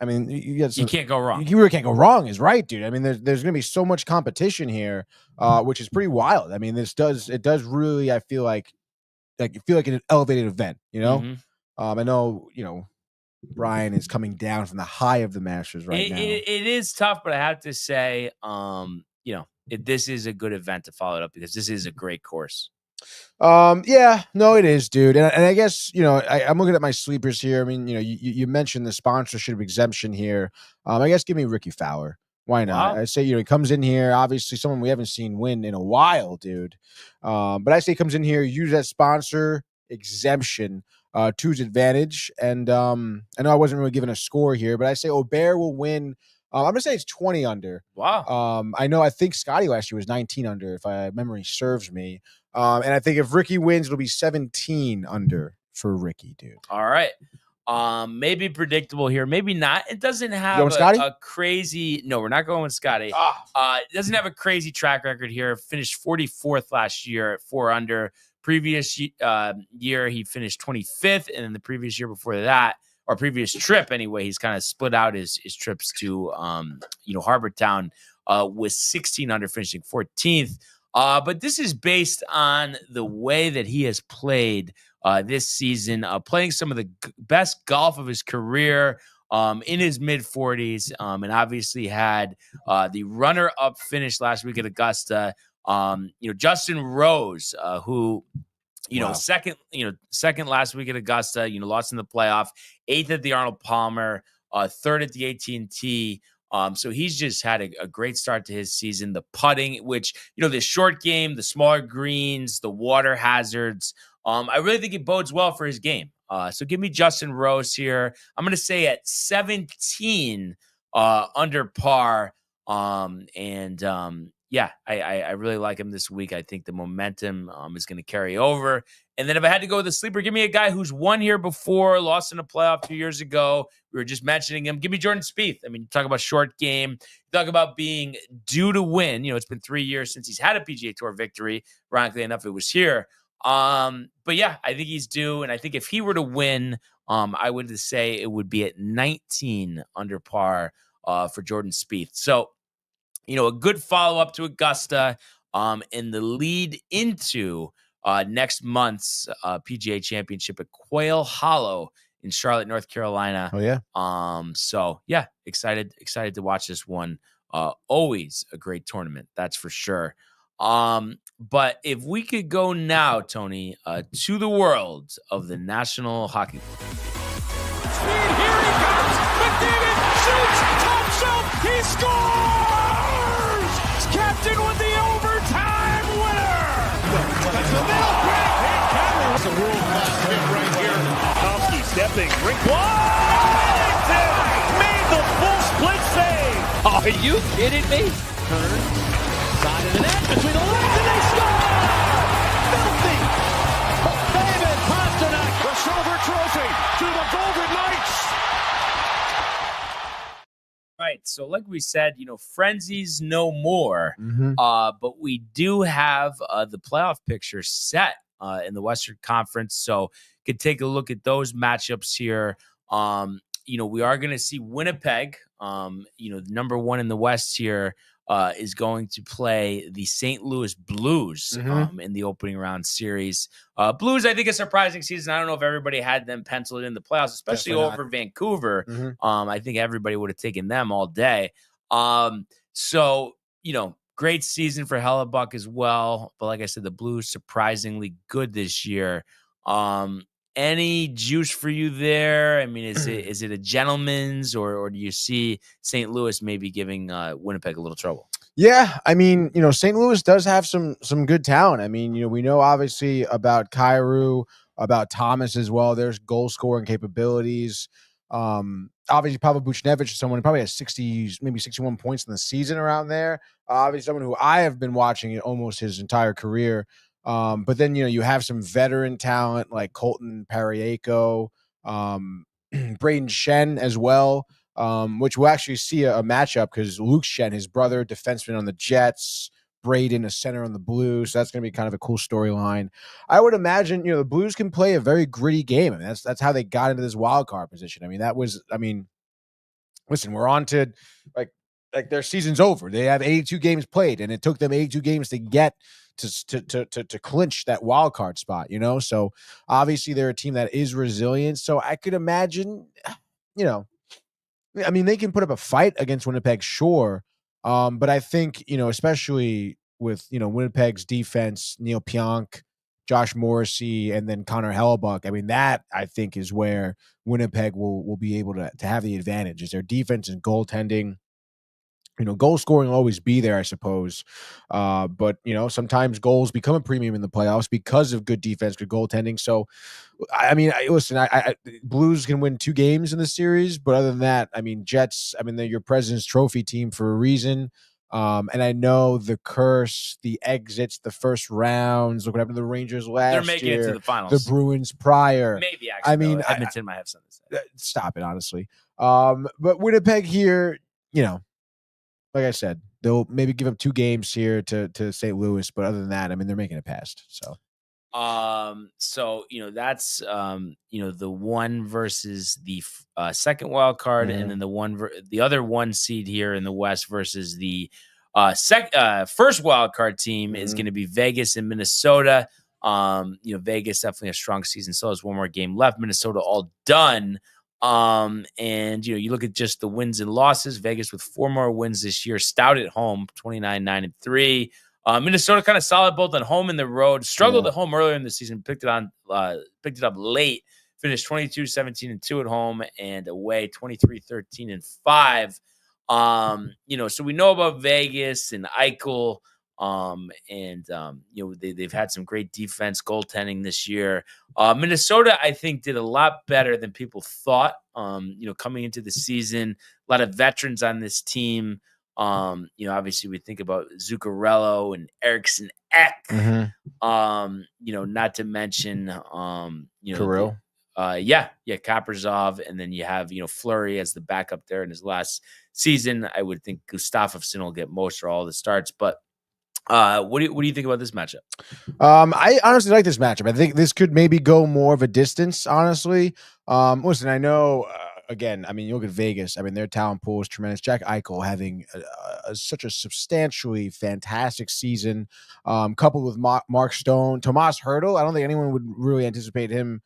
I mean, you can't go wrong. You really can't go wrong, is right, dude. I mean, there's going to be so much competition here, which is pretty wild. I mean, it does really, I feel like an elevated event, Mm-hmm. I know, Brian is coming down from the high of the Masters now. It is tough, but I have to say, this is a good event to follow it up, because this is a great course. Yeah, no, it is, dude. And I guess, I'm looking at my sleepers here. I mean, you mentioned the sponsorship exemption here. I guess give me Ricky Fowler. Why not? Wow. I say, he comes in here, obviously someone we haven't seen win in a while, dude. But I say he comes in here, use that sponsor exemption to his advantage. And I know I wasn't really given a score here, but I say Aubert will win. I'm going to say it's 20 under. Wow. I think Scotty last year was 19 under, if my memory serves me. And I think if Ricky wins, it'll be 17 under for Ricky, dude. All right. Maybe predictable here. Maybe not. It doesn't have a crazy. No, we're not going with Scotty. It doesn't have a crazy track record here. Finished 44th last year at 4 under. Previous year, he finished 25th. And then the previous year before that, or previous trip anyway, he's kind of split out his trips to, Harbor Town with 16 under, finishing 14th. But this is based on the way that he has played this season, playing some of the best golf of his career in his mid-40s, and obviously had the runner-up finish last week at Augusta. Justin Rose, who second last week at Augusta, lost in the playoff, 8th at the Arnold Palmer, 3rd at the AT&T. So he's just had a great start to his season. The putting, which, the short game, the smaller greens, the water hazards, I really think it bodes well for his game. So give me Justin Rose here. I'm going to say at 17 under par. I really like him this week. I think the momentum is going to carry over. And then if I had to go with a sleeper, give me a guy who's won here before, lost in a playoff 2 years ago. We were just mentioning him. Give me Jordan Spieth. I mean, you talk about short game. Talk about being due to win. It's been 3 years since he's had a PGA Tour victory. Ironically enough, it was here. But yeah, I think he's due. And I think if he were to win, I would say it would be at 19 under par for Jordan Spieth. So, a good follow-up to Augusta and the lead into next month's PGA Championship at Quail Hollow in Charlotte, North Carolina. Oh, yeah. So, yeah, excited to watch this one. Always a great tournament, that's for sure. But if we could go now, Tony, to the world of the National Hockey League. Speed, here he comes! McDavid shoots! Top shelf! He scores! Captain with the overtime winner! That's the middle quick! That's a world-class hit right here. Tomsky stepping, rink Washington made the full split save! Are you kidding me? Turn, side of the net, between the legs, and they score! Filthy! David Pastrnak, the silver trophy to the Golden Knights! Right. So like we said, frenzies no more. Mm-hmm. But we do have the playoff picture set in the Western Conference. So could take a look at those matchups here. We are going to see Winnipeg, number one in the West here, is going to play the St. Louis Blues in the opening round series. Blues, I think, a surprising season. I don't know if everybody had them penciled in the playoffs, especially over Vancouver. I think everybody would have taken them all day. Great season for Hellebuck as well. But like I said, the Blues surprisingly good this year. Any juice for you there? I mean, is it a gentleman's, or do you see St. Louis maybe giving Winnipeg a little trouble? Yeah, I mean, St. Louis does have some good talent. I mean, we know obviously about Kyrou, about Thomas as well. There's goal scoring capabilities. Obviously, Pavel Buchnevich is someone who probably has 60, maybe 61 points in the season around there. Obviously, someone who I have been watching almost his entire career. But then, you have some veteran talent like Colton Parayko, Braden Shen as well, which we'll actually see a matchup because Luke Shen, his brother, defenseman on the Jets, Braden, a center on the Blues. So that's going to be kind of a cool storyline. I would imagine, the Blues can play a very gritty game. I mean, that's how they got into this wild card position. I mean, listen, we're on to like their season's over. They have 82 games played, and it took them 82 games to get to clinch that wild card spot, So obviously they're a team that is resilient. So I could imagine, I mean, they can put up a fight against Winnipeg, sure. But I think, especially with, Winnipeg's defense, Neil Pionk, Josh Morrissey, and then Connor Hellebuck. I mean, that I think is where Winnipeg will be able to have the advantage is their defense and goaltending. Goal scoring will always be there, I suppose. But, sometimes goals become a premium in the playoffs because of good defense, good goaltending. So, I mean, Blues can win 2 games in the series. But other than that, I mean, Jets, they're your President's Trophy team for a reason. And I know the curse, the exits, the first rounds. Look what happened to the Rangers last year. They're making it to the finals. The Bruins prior. Maybe, actually. I mean, Edmonton might have something to say. Stop it, honestly. But Winnipeg here, like I said, they'll maybe give up 2 games here to St. Louis, but other than that, they're making it past. So, that's the one versus the second wild card, and then the other one seed here in the West versus the first wild card team is going to be Vegas and Minnesota. Vegas definitely a strong season. So there's one more game left. Minnesota all done. You look at just the wins and losses. Vegas with 4 more wins this year, stout at home, 29-9-3. Minnesota kind of solid both on home and the road. Struggled at home earlier in the season, picked it up late. Finished 22-17-2 at home, and away 23-13-5. So we know about Vegas and Eichel. They've had some great defense, goaltending this year. Minnesota, I think, did a lot better than people thought. Coming into the season, a lot of veterans on this team. Obviously we think about Zuccarello and Eriksson Ek. Not to mention, Kirill. Kaprizov, and then you have Fleury as the backup there in his last season. I would think Gustafsson will get most or all the starts, but. What do you think about this matchup? I honestly like this matchup. I think this could maybe go more of a distance, honestly. Listen, I know, again, you look at Vegas. Their talent pool is tremendous. Jack Eichel having such a substantially fantastic season, coupled with Mark Stone. Tomas Hertl, I don't think anyone would really anticipate him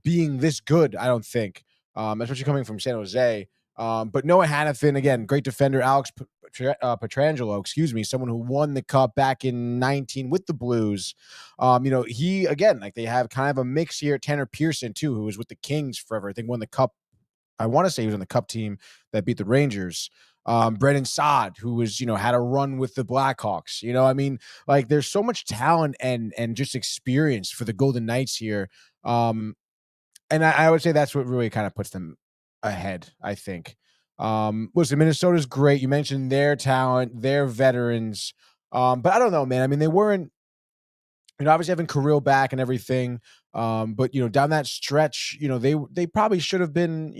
being this good, I don't think, especially coming from San Jose. But Noah Hannafin, again, great defender. Alex Pietrangelo, someone who won the cup back in 19 with the Blues. He, again, they have kind of a mix here. Tanner Pearson, too, who was with the Kings forever. I think won the cup. I want to say he was on the cup team that beat the Rangers. Brendan Saad, who was, had a run with the Blackhawks. There's so much talent and just experience for the Golden Knights here. And I would say that's what really kind of puts them ahead, I think. Listen, Minnesota's great. You mentioned their talent, their veterans. But I don't know, man. They weren't obviously having Kirill back and everything. But down that stretch, they probably should have been,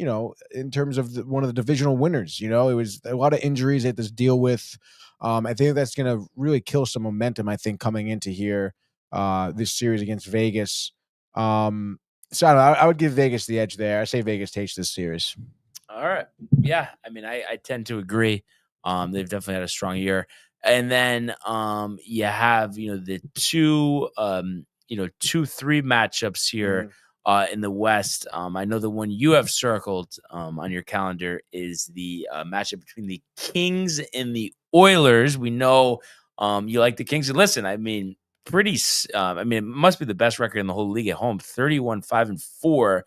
in terms of one of the divisional winners. It was a lot of injuries they had to deal with. I think that's going to really kill some momentum, I think, coming into here, this series against Vegas. So I don't know, I would give Vegas the edge there. I say Vegas takes this series. All right. Yeah. I mean, I tend to agree. They've definitely had a strong year. And then you have, the 2-3 matchups here in the West. I know the one you have circled on your calendar is the matchup between the Kings and the Oilers. We know you like the Kings. And listen, I mean, it must be the best record in the whole league at home, 31-5-4.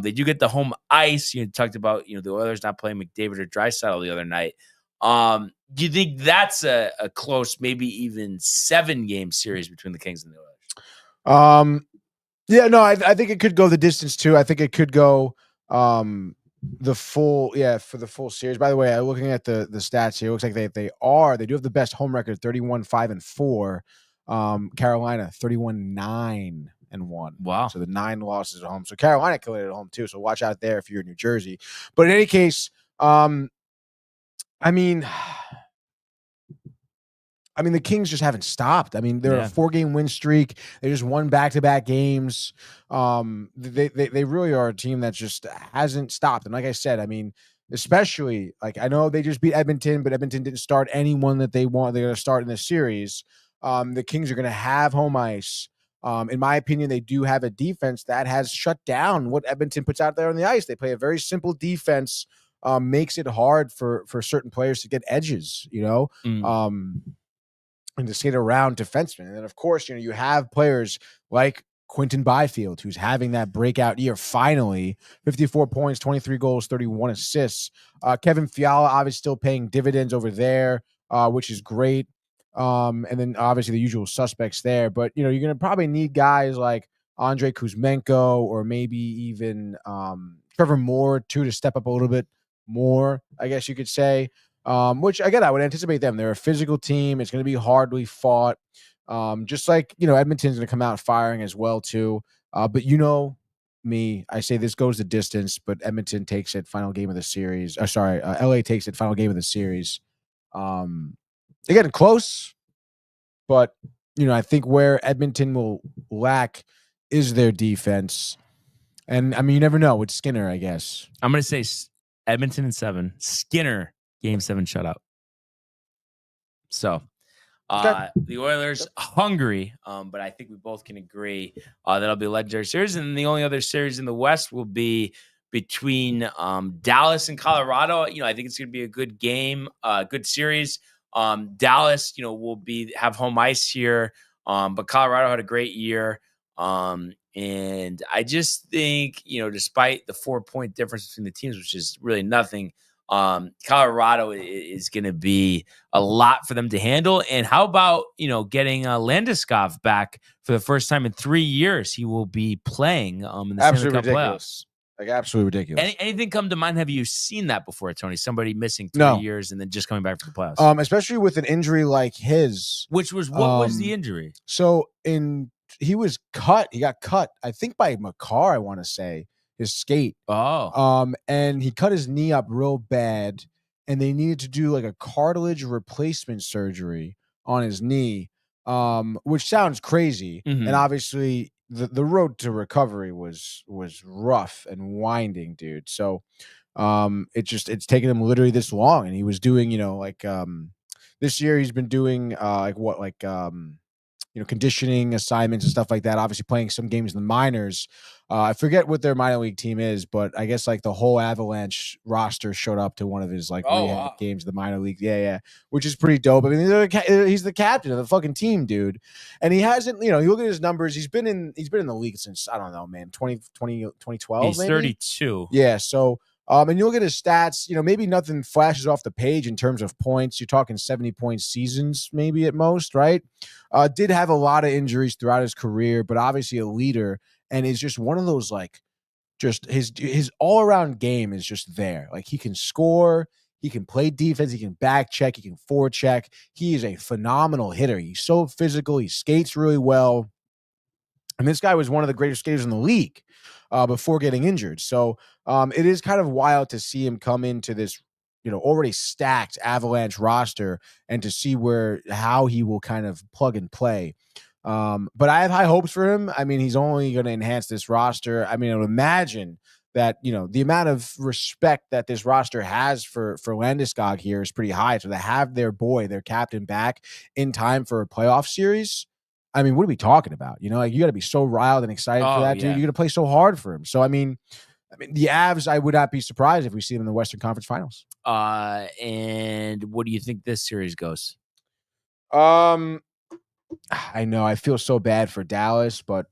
They do get the home ice. You talked about, the Oilers not playing McDavid or Draisaitl the other night. Do you think that's a close, maybe even 7-game series between the Kings and the Oilers? Yeah, no, I think it could go the distance too. I think it could go for the full series. By the way, looking at the stats here, it looks like they do have the best home record, 31-5-4. Carolina 31-9-1. Wow. So the 9 losses at home. So Carolina killed it at home too. So watch out there if you're in New Jersey. But in any case, I mean, the Kings just haven't stopped. I mean, they're a 4-game win streak. They just won back-to-back games. They really are a team that just hasn't stopped. And like I said, I mean, especially I know they just beat Edmonton, but Edmonton didn't start anyone that they want. They're going to start in this series. The Kings are going to have home ice. In my opinion, they do have a defense that has shut down what Edmonton puts out there on the ice. They play a very simple defense. Makes it hard for certain players to get edges, and to skate around defensemen. And then, of course, you have players like Quinton Byfield, who's having that breakout year finally, 54 points, 23 goals, 31 assists. Kevin Fiala obviously still paying dividends over there, which is great. And then obviously the usual suspects there. But, you're going to probably need guys like Andrei Kuzmenko or maybe even Trevor Moore, too, to step up a little bit more, I guess you could say. Which, again, I would anticipate them. They're a physical team. It's going to be hardly fought. Just like, Edmonton's going to come out firing as well, too. But me, I say this goes the distance, but Edmonton takes it final game of the series. LA takes it final game of the series. They're getting close, but, I think where Edmonton will lack is their defense. And, I mean, you never know with Skinner, I guess. I'm going to say Edmonton in 7. Skinner, Game 7 shutout. So, the Oilers hungry, but I think we both can agree that'll be a legendary series. And the only other series in the West will be between Dallas and Colorado. I think it's going to be a good game, good series. Dallas, will have home ice here, but Colorado had a great year. And I just think, despite the 4-point difference between the teams, which is really nothing, Colorado is going to be a lot for them to handle. And how about, getting Landeskog back for the first time in 3 years? He will be playing in the Stanley Cup playoffs. Absolutely ridiculous. Anything come to mind? Have you seen that before, Tony? Somebody missing 3 years and then just coming back for the playoffs? Especially with an injury like his. Which was, what was the injury? So he was cut. He got cut, I think, by Makar, I want to say, his skate. Oh. And he cut his knee up real bad, and they needed to do a cartilage replacement surgery on his knee, which sounds crazy. Mm-hmm. And obviously the road to recovery was rough and winding, dude. So it's taken him literally this long, and he was doing, this year he's been doing conditioning assignments and stuff like that. Obviously playing some games in the minors. I forget what their minor league team is, but I guess the whole Avalanche roster showed up to one of his rehab games in the minor league. Yeah. Which is pretty dope. I mean, he's the captain of the fucking team, dude. And he hasn't, you look at his numbers. He's been in the league since, I don't know, man, 2012. He's maybe? 32. Yeah. So, and you look at his stats, maybe nothing flashes off the page in terms of points. You're talking 70-point seasons, maybe at most, right? Did have a lot of injuries throughout his career, but obviously a leader, and is just one of those, just his all-around game is just there. He can score, he can play defense, he can back check, he can forecheck. He is a phenomenal hitter. He's so physical, he skates really well. And this guy was one of the greatest skaters in the league before getting injured. So it is kind of wild to see him come into this, already stacked Avalanche roster and to see how he will kind of plug and play. But I have high hopes for him. I mean, he's only going to enhance this roster. I mean, I would imagine that, the amount of respect that this roster has for Landeskog here is pretty high. So to have their captain back in time for a playoff series, I mean, what are we talking about? You got to be so riled and excited for that, dude. You're going to play so hard for him. So, I mean, the Avs, I would not be surprised if we see them in the Western Conference Finals. And what do you think this series goes? I know I feel so bad for Dallas, but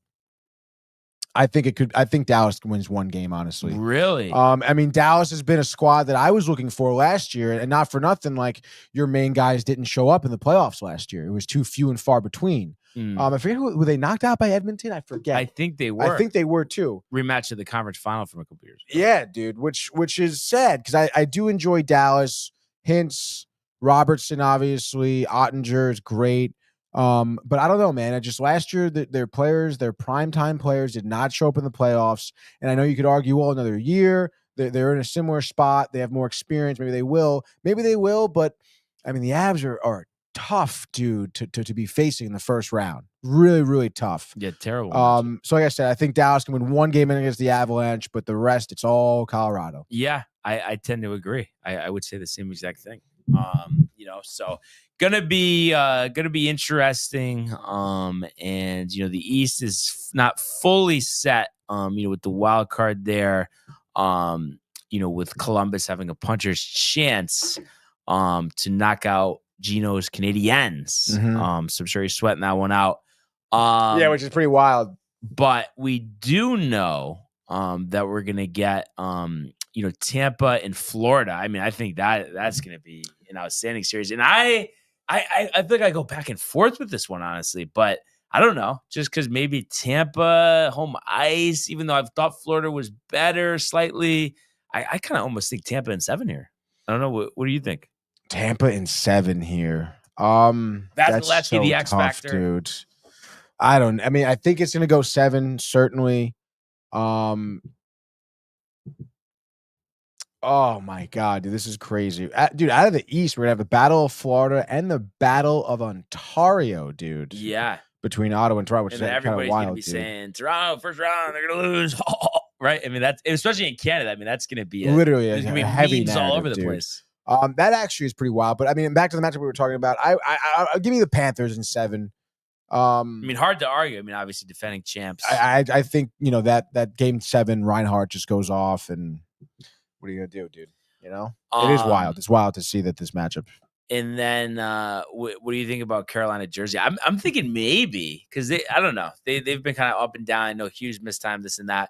I think Dallas wins one game, honestly. Really? I mean, Dallas has been a squad that I was looking for last year, and not for nothing, like your main guys didn't show up in the playoffs last year. It was too few and far between. I forget were they knocked out by Edmonton? I forget. I think they were. I think they were too. Rematch of the conference final from a couple years ago. Yeah, dude, which is sad because I do enjoy Dallas. Hintz, Robertson, obviously, Ottinger is great. But I don't know, man. Last year their players, their primetime players, did not show up in the playoffs. And I know you could argue, well, another year, they're in a similar spot. They have more experience. Maybe they will. But I mean, the Avs are tough, dude, to be facing in the first round. Really, really tough. Yeah, terrible. So like I said, I think Dallas can win one game against the Avalanche, but the rest, it's all Colorado. Yeah, I tend to agree. I would say the same exact thing. So gonna be interesting. And the East is not fully set. With the wild card there. With Columbus having a puncher's chance to knock out Gino's Canadiens. Mm-hmm. So I'm sure he's sweating that one out. Which is pretty wild. But we do know that we're gonna get Tampa and Florida. I mean, I think that's gonna be an outstanding series. And I think I go back and forth with this one, honestly, but I don't know, just because maybe Tampa home ice, even though I've thought Florida was better slightly, I kind of almost think Tampa in 7 here. I don't know. What do you think? Tampa in 7 here. That's so the X tough, factor, dude. I think it's gonna go 7, certainly. Oh my God, dude, this is crazy. Dude, out of the East, we're gonna have the Battle of Florida and the Battle of Ontario, dude. Yeah. Between Ottawa and Toronto, which and is everybody's kind of wild, gonna be dude. saying Toronto first round, they're gonna lose. Right? I mean, that's especially in Canada. I mean, that's gonna be Literally there's gonna be heavy memes all over the dude. place. That actually is pretty wild. But I mean, back to the matchup we were talking about. I'll give me the Panthers in 7. I mean, hard to argue. I mean, obviously defending champs. I think that game 7, Reinhardt just goes off, and what are you gonna do, dude? It is wild. It's wild to see that this matchup. And then, what do you think about Carolina, Jersey? I'm thinking maybe because I don't know. They've been kind of up and down. I know Hughes missed time, this and that.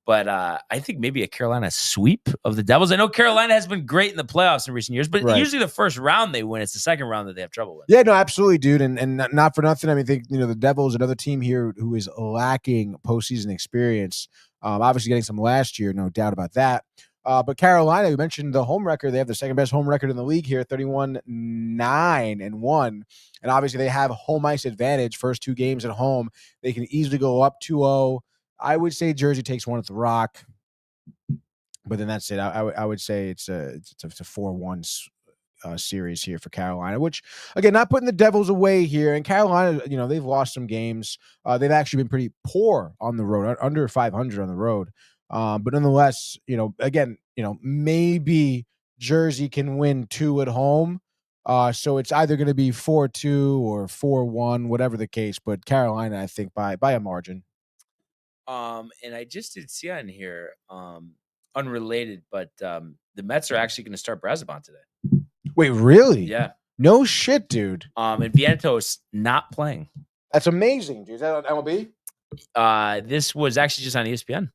But I think maybe a Carolina sweep of the Devils. I know Carolina has been great in the playoffs in recent years, but usually the first round they win. It's the second round that they have trouble with. Yeah, no, absolutely, dude. And not for nothing. I mean, I think, the Devils, another team here who is lacking postseason experience. Obviously getting some last year, no doubt about that. But Carolina, you mentioned the home record. They have the second best home record in the league here, 31-9-1. And obviously they have home ice advantage. First 2 games at home. They can easily go up 2-0. I would say Jersey takes 1 at the Rock, but then that's it. I would say it's a 4-1 series here for Carolina, which, again, not putting the Devils away here. And Carolina, they've lost some games. They've actually been pretty poor on the road, under 500 on the road. But nonetheless, again, maybe Jersey can win 2 at home. So it's either going to be 4-2 or 4-1, whatever the case. But Carolina, I think by a margin. And I just did see on here, unrelated, but the Mets are actually going to start Brazoban today. Wait, really? Yeah. No shit, dude. And Vientos not playing. That's amazing, dude. Is that on MLB? This was actually just on ESPN.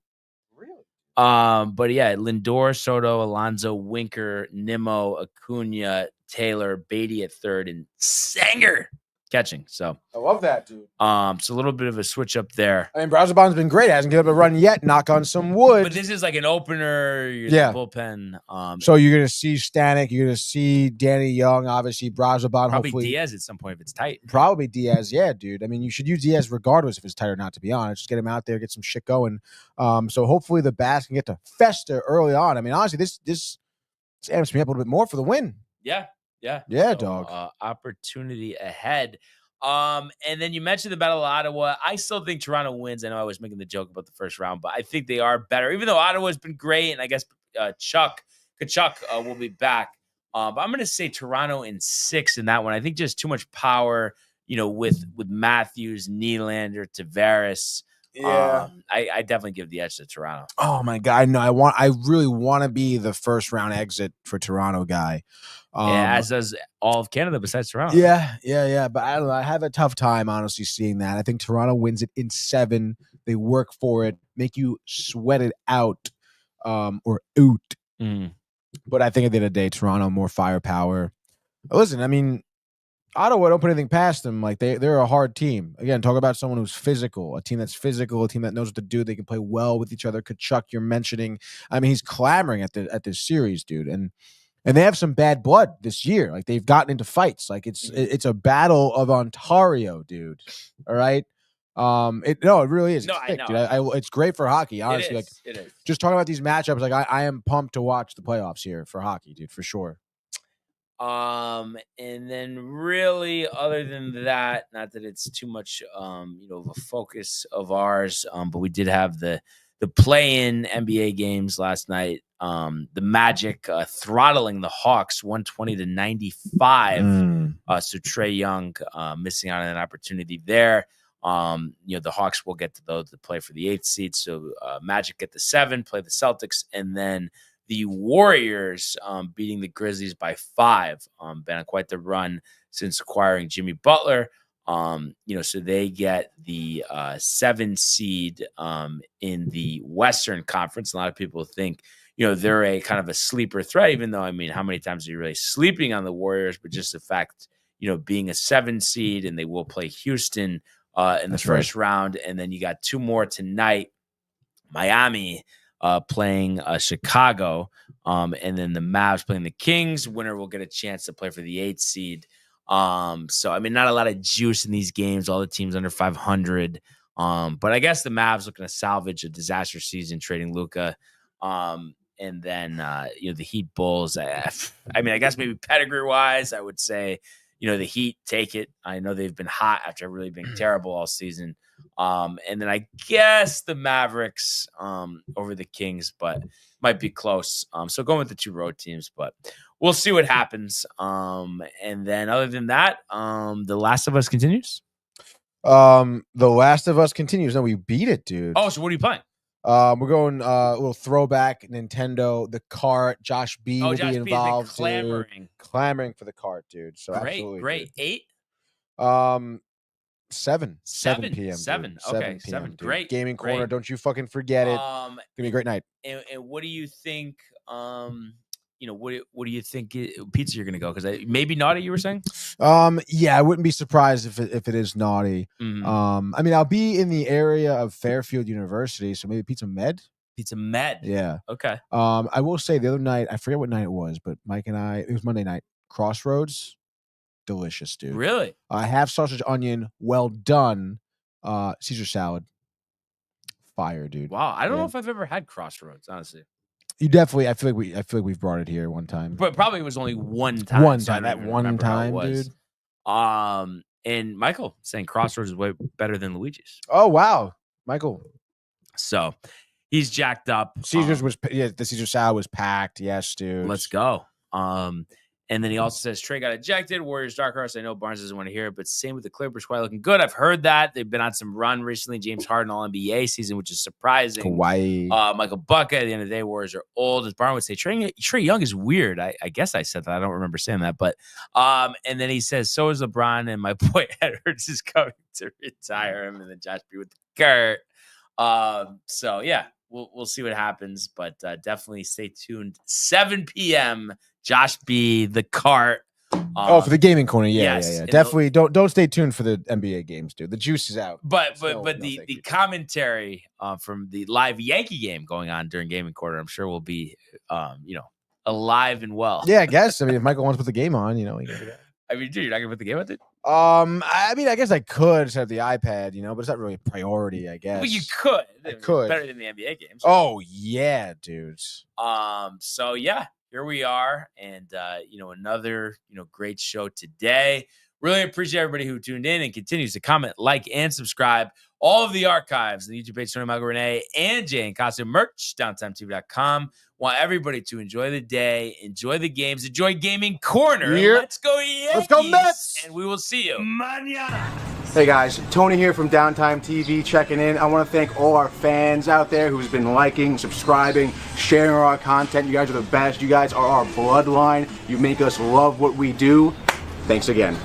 Really? But yeah, Lindor, Soto, Alonso, Winker, Nimmo, Acuna, Taylor, Beatty at third, and Sanger catching. So I love that, dude. so a little bit of a switch up there. I mean, Brazoban's been great. Hasn't given up a run yet. Knock on some wood. But this is like an opener. You're Yeah. the bullpen. So you're gonna see Stanek. You're gonna see Danny Young. Obviously, Brazoban. Probably Hopefully, Diaz at some point if it's tight. Probably Diaz. Yeah, dude. I mean, you should use Diaz regardless if it's tight or not. To be honest, just get him out there, get some shit going. So hopefully the bats can get to fester early on. I mean, honestly, this amps me up a little bit more for the win. Yeah. Yeah, So, dog. Opportunity ahead. And then you mentioned the Battle of Ottawa. I still think Toronto wins. I know I was making the joke about the first round, but I think they are better, even though Ottawa's been great. And I guess Kachuk will be back. But I'm going to say Toronto in 6 in that one. I think just too much power, with Matthews, Nylander, Tavares. Yeah. I definitely give the edge to Toronto. Oh my god, no! I really want to be the first round exit for Toronto guy. As does all of Canada besides Toronto. Yeah. But I don't know. I have a tough time honestly seeing that. I think Toronto wins it in 7. They work for it, make you sweat it out, or out. But I think at the end of the day, Toronto more firepower. Listen, I mean, Ottawa don't put anything past them. Like they're a hard team. Again, talk about someone who's physical, a team that's physical, a team that knows what to do. They can play well with each other. Kachuk, you're mentioning. I mean, he's clamoring at this series, dude, and they have some bad blood this year. Like they've gotten into fights. Like it's a battle of Ontario, dude. All right. It really is. No, it's thick, I know. dude. It's great for hockey, honestly. It is. Just talking about these matchups, like I am pumped to watch the playoffs here for hockey, dude, for sure. And then really other than that, not that it's too much of a focus of ours, but we did have the play-in NBA games last night. The Magic throttling the Hawks 120-95. So Trae Young missing out on an opportunity there. The Hawks will get to play for the 8th seed. So Magic get the 7, play the Celtics, and then the Warriors beating the Grizzlies by 5. Been on quite the run since acquiring Jimmy Butler. So they get the 7 seed in the Western Conference. A lot of people think, they're a kind of a sleeper threat, even though, I mean, how many times are you really sleeping on the Warriors? But just the fact, being a 7 seed, and they will play Houston in the first round. And then you got 2 more tonight. Miami playing Chicago, and then the Mavs playing the Kings. Winner will get a chance to play for the 8th seed. So, I mean, not a lot of juice in these games. All the teams under 500. But I guess the Mavs looking to salvage a disaster season trading Luka. And then, the Heat Bulls. I mean, I guess maybe pedigree-wise, I would say, the Heat take it. I know they've been hot after really being terrible all season. And then I guess the Mavericks over the Kings, but might be close. So going with the 2 road teams, but we'll see what happens. And then other than that, The Last of Us continues. The Last of Us continues. No, we beat it, dude. Oh, so what are you playing? We're going a little throwback Nintendo, the cart. Josh B will be involved. Clamoring for the cart, dude. So great. Dude. 8? 7 p.m. 7. Okay, 7. Dude. Great. Gaming Corner. Don't you fucking forget it. Gonna be a great night. And what do you think? What do you think pizza you're gonna go? Because maybe naughty. You were saying? Yeah, I wouldn't be surprised if it is naughty. Mm-hmm. I mean, I'll be in the area of Fairfield University, so maybe Pizza Med. Pizza Med. Yeah. Okay. I will say the other night, I forget what night it was, but Mike and it was Monday night. Crossroads, delicious, dude. Really? Half sausage, onion, well done. Caesar salad, fire, dude. Wow, I don't know if I've ever had Crossroads, honestly. You definitely. I feel like we've brought it here one time, but probably it was only one time. That one time, dude. And Michael saying Crossroads is way better than Luigi's. Oh wow, Michael. So he's jacked up. Caesar's the Caesar salad was packed. Yes, dude. Let's go. And then he also says Trae got ejected. Warriors dark horse. I know Barnes doesn't want to hear it, but same with the Clippers. Quite looking good. I've heard that they've been on some run recently. James Harden all NBA season, which is surprising. Kawhi. Michael Bucket. At the end of the day, Warriors are old. As Barnes would say, Trae Young is weird. I guess I said that. I don't remember saying that, but and then he says so is LeBron, and my boy Edwards is coming to retire him, and then Josh B with the Kurt. So yeah, we'll see what happens, but definitely stay tuned. 7 p.m. Josh B, the cart. For the gaming corner, yeah. and Definitely don't stay tuned for the NBA games, dude. The juice is out. But the commentary from the live Yankee game going on during gaming corner, I'm sure will be alive and well. Yeah, I guess. I mean, if Michael wants to put the game on, you can do that. I mean, dude, you're not gonna put the game on it? I mean, I guess I could set up the iPad, but it's not really a priority, I guess. But you could. I could. Better than the NBA games. Oh yeah, dudes. So yeah, here we are, and another great show today. Really appreciate everybody who tuned in and continues to comment, like, and subscribe. All of the archives, the YouTube page, Tony Michael Renee, and Jay and Costume merch, DowntimeTV.com. Want everybody to enjoy the day, enjoy the games, enjoy Gaming Corner. Yep. Let's go Yankees. Let's go Mets. And we will see you mañana. Hey guys, Tony here from Downtime TV checking in. I want to thank all our fans out there who's been liking, subscribing, sharing our content. You guys are the best. You guys are our bloodline. You make us love what we do. Thanks again.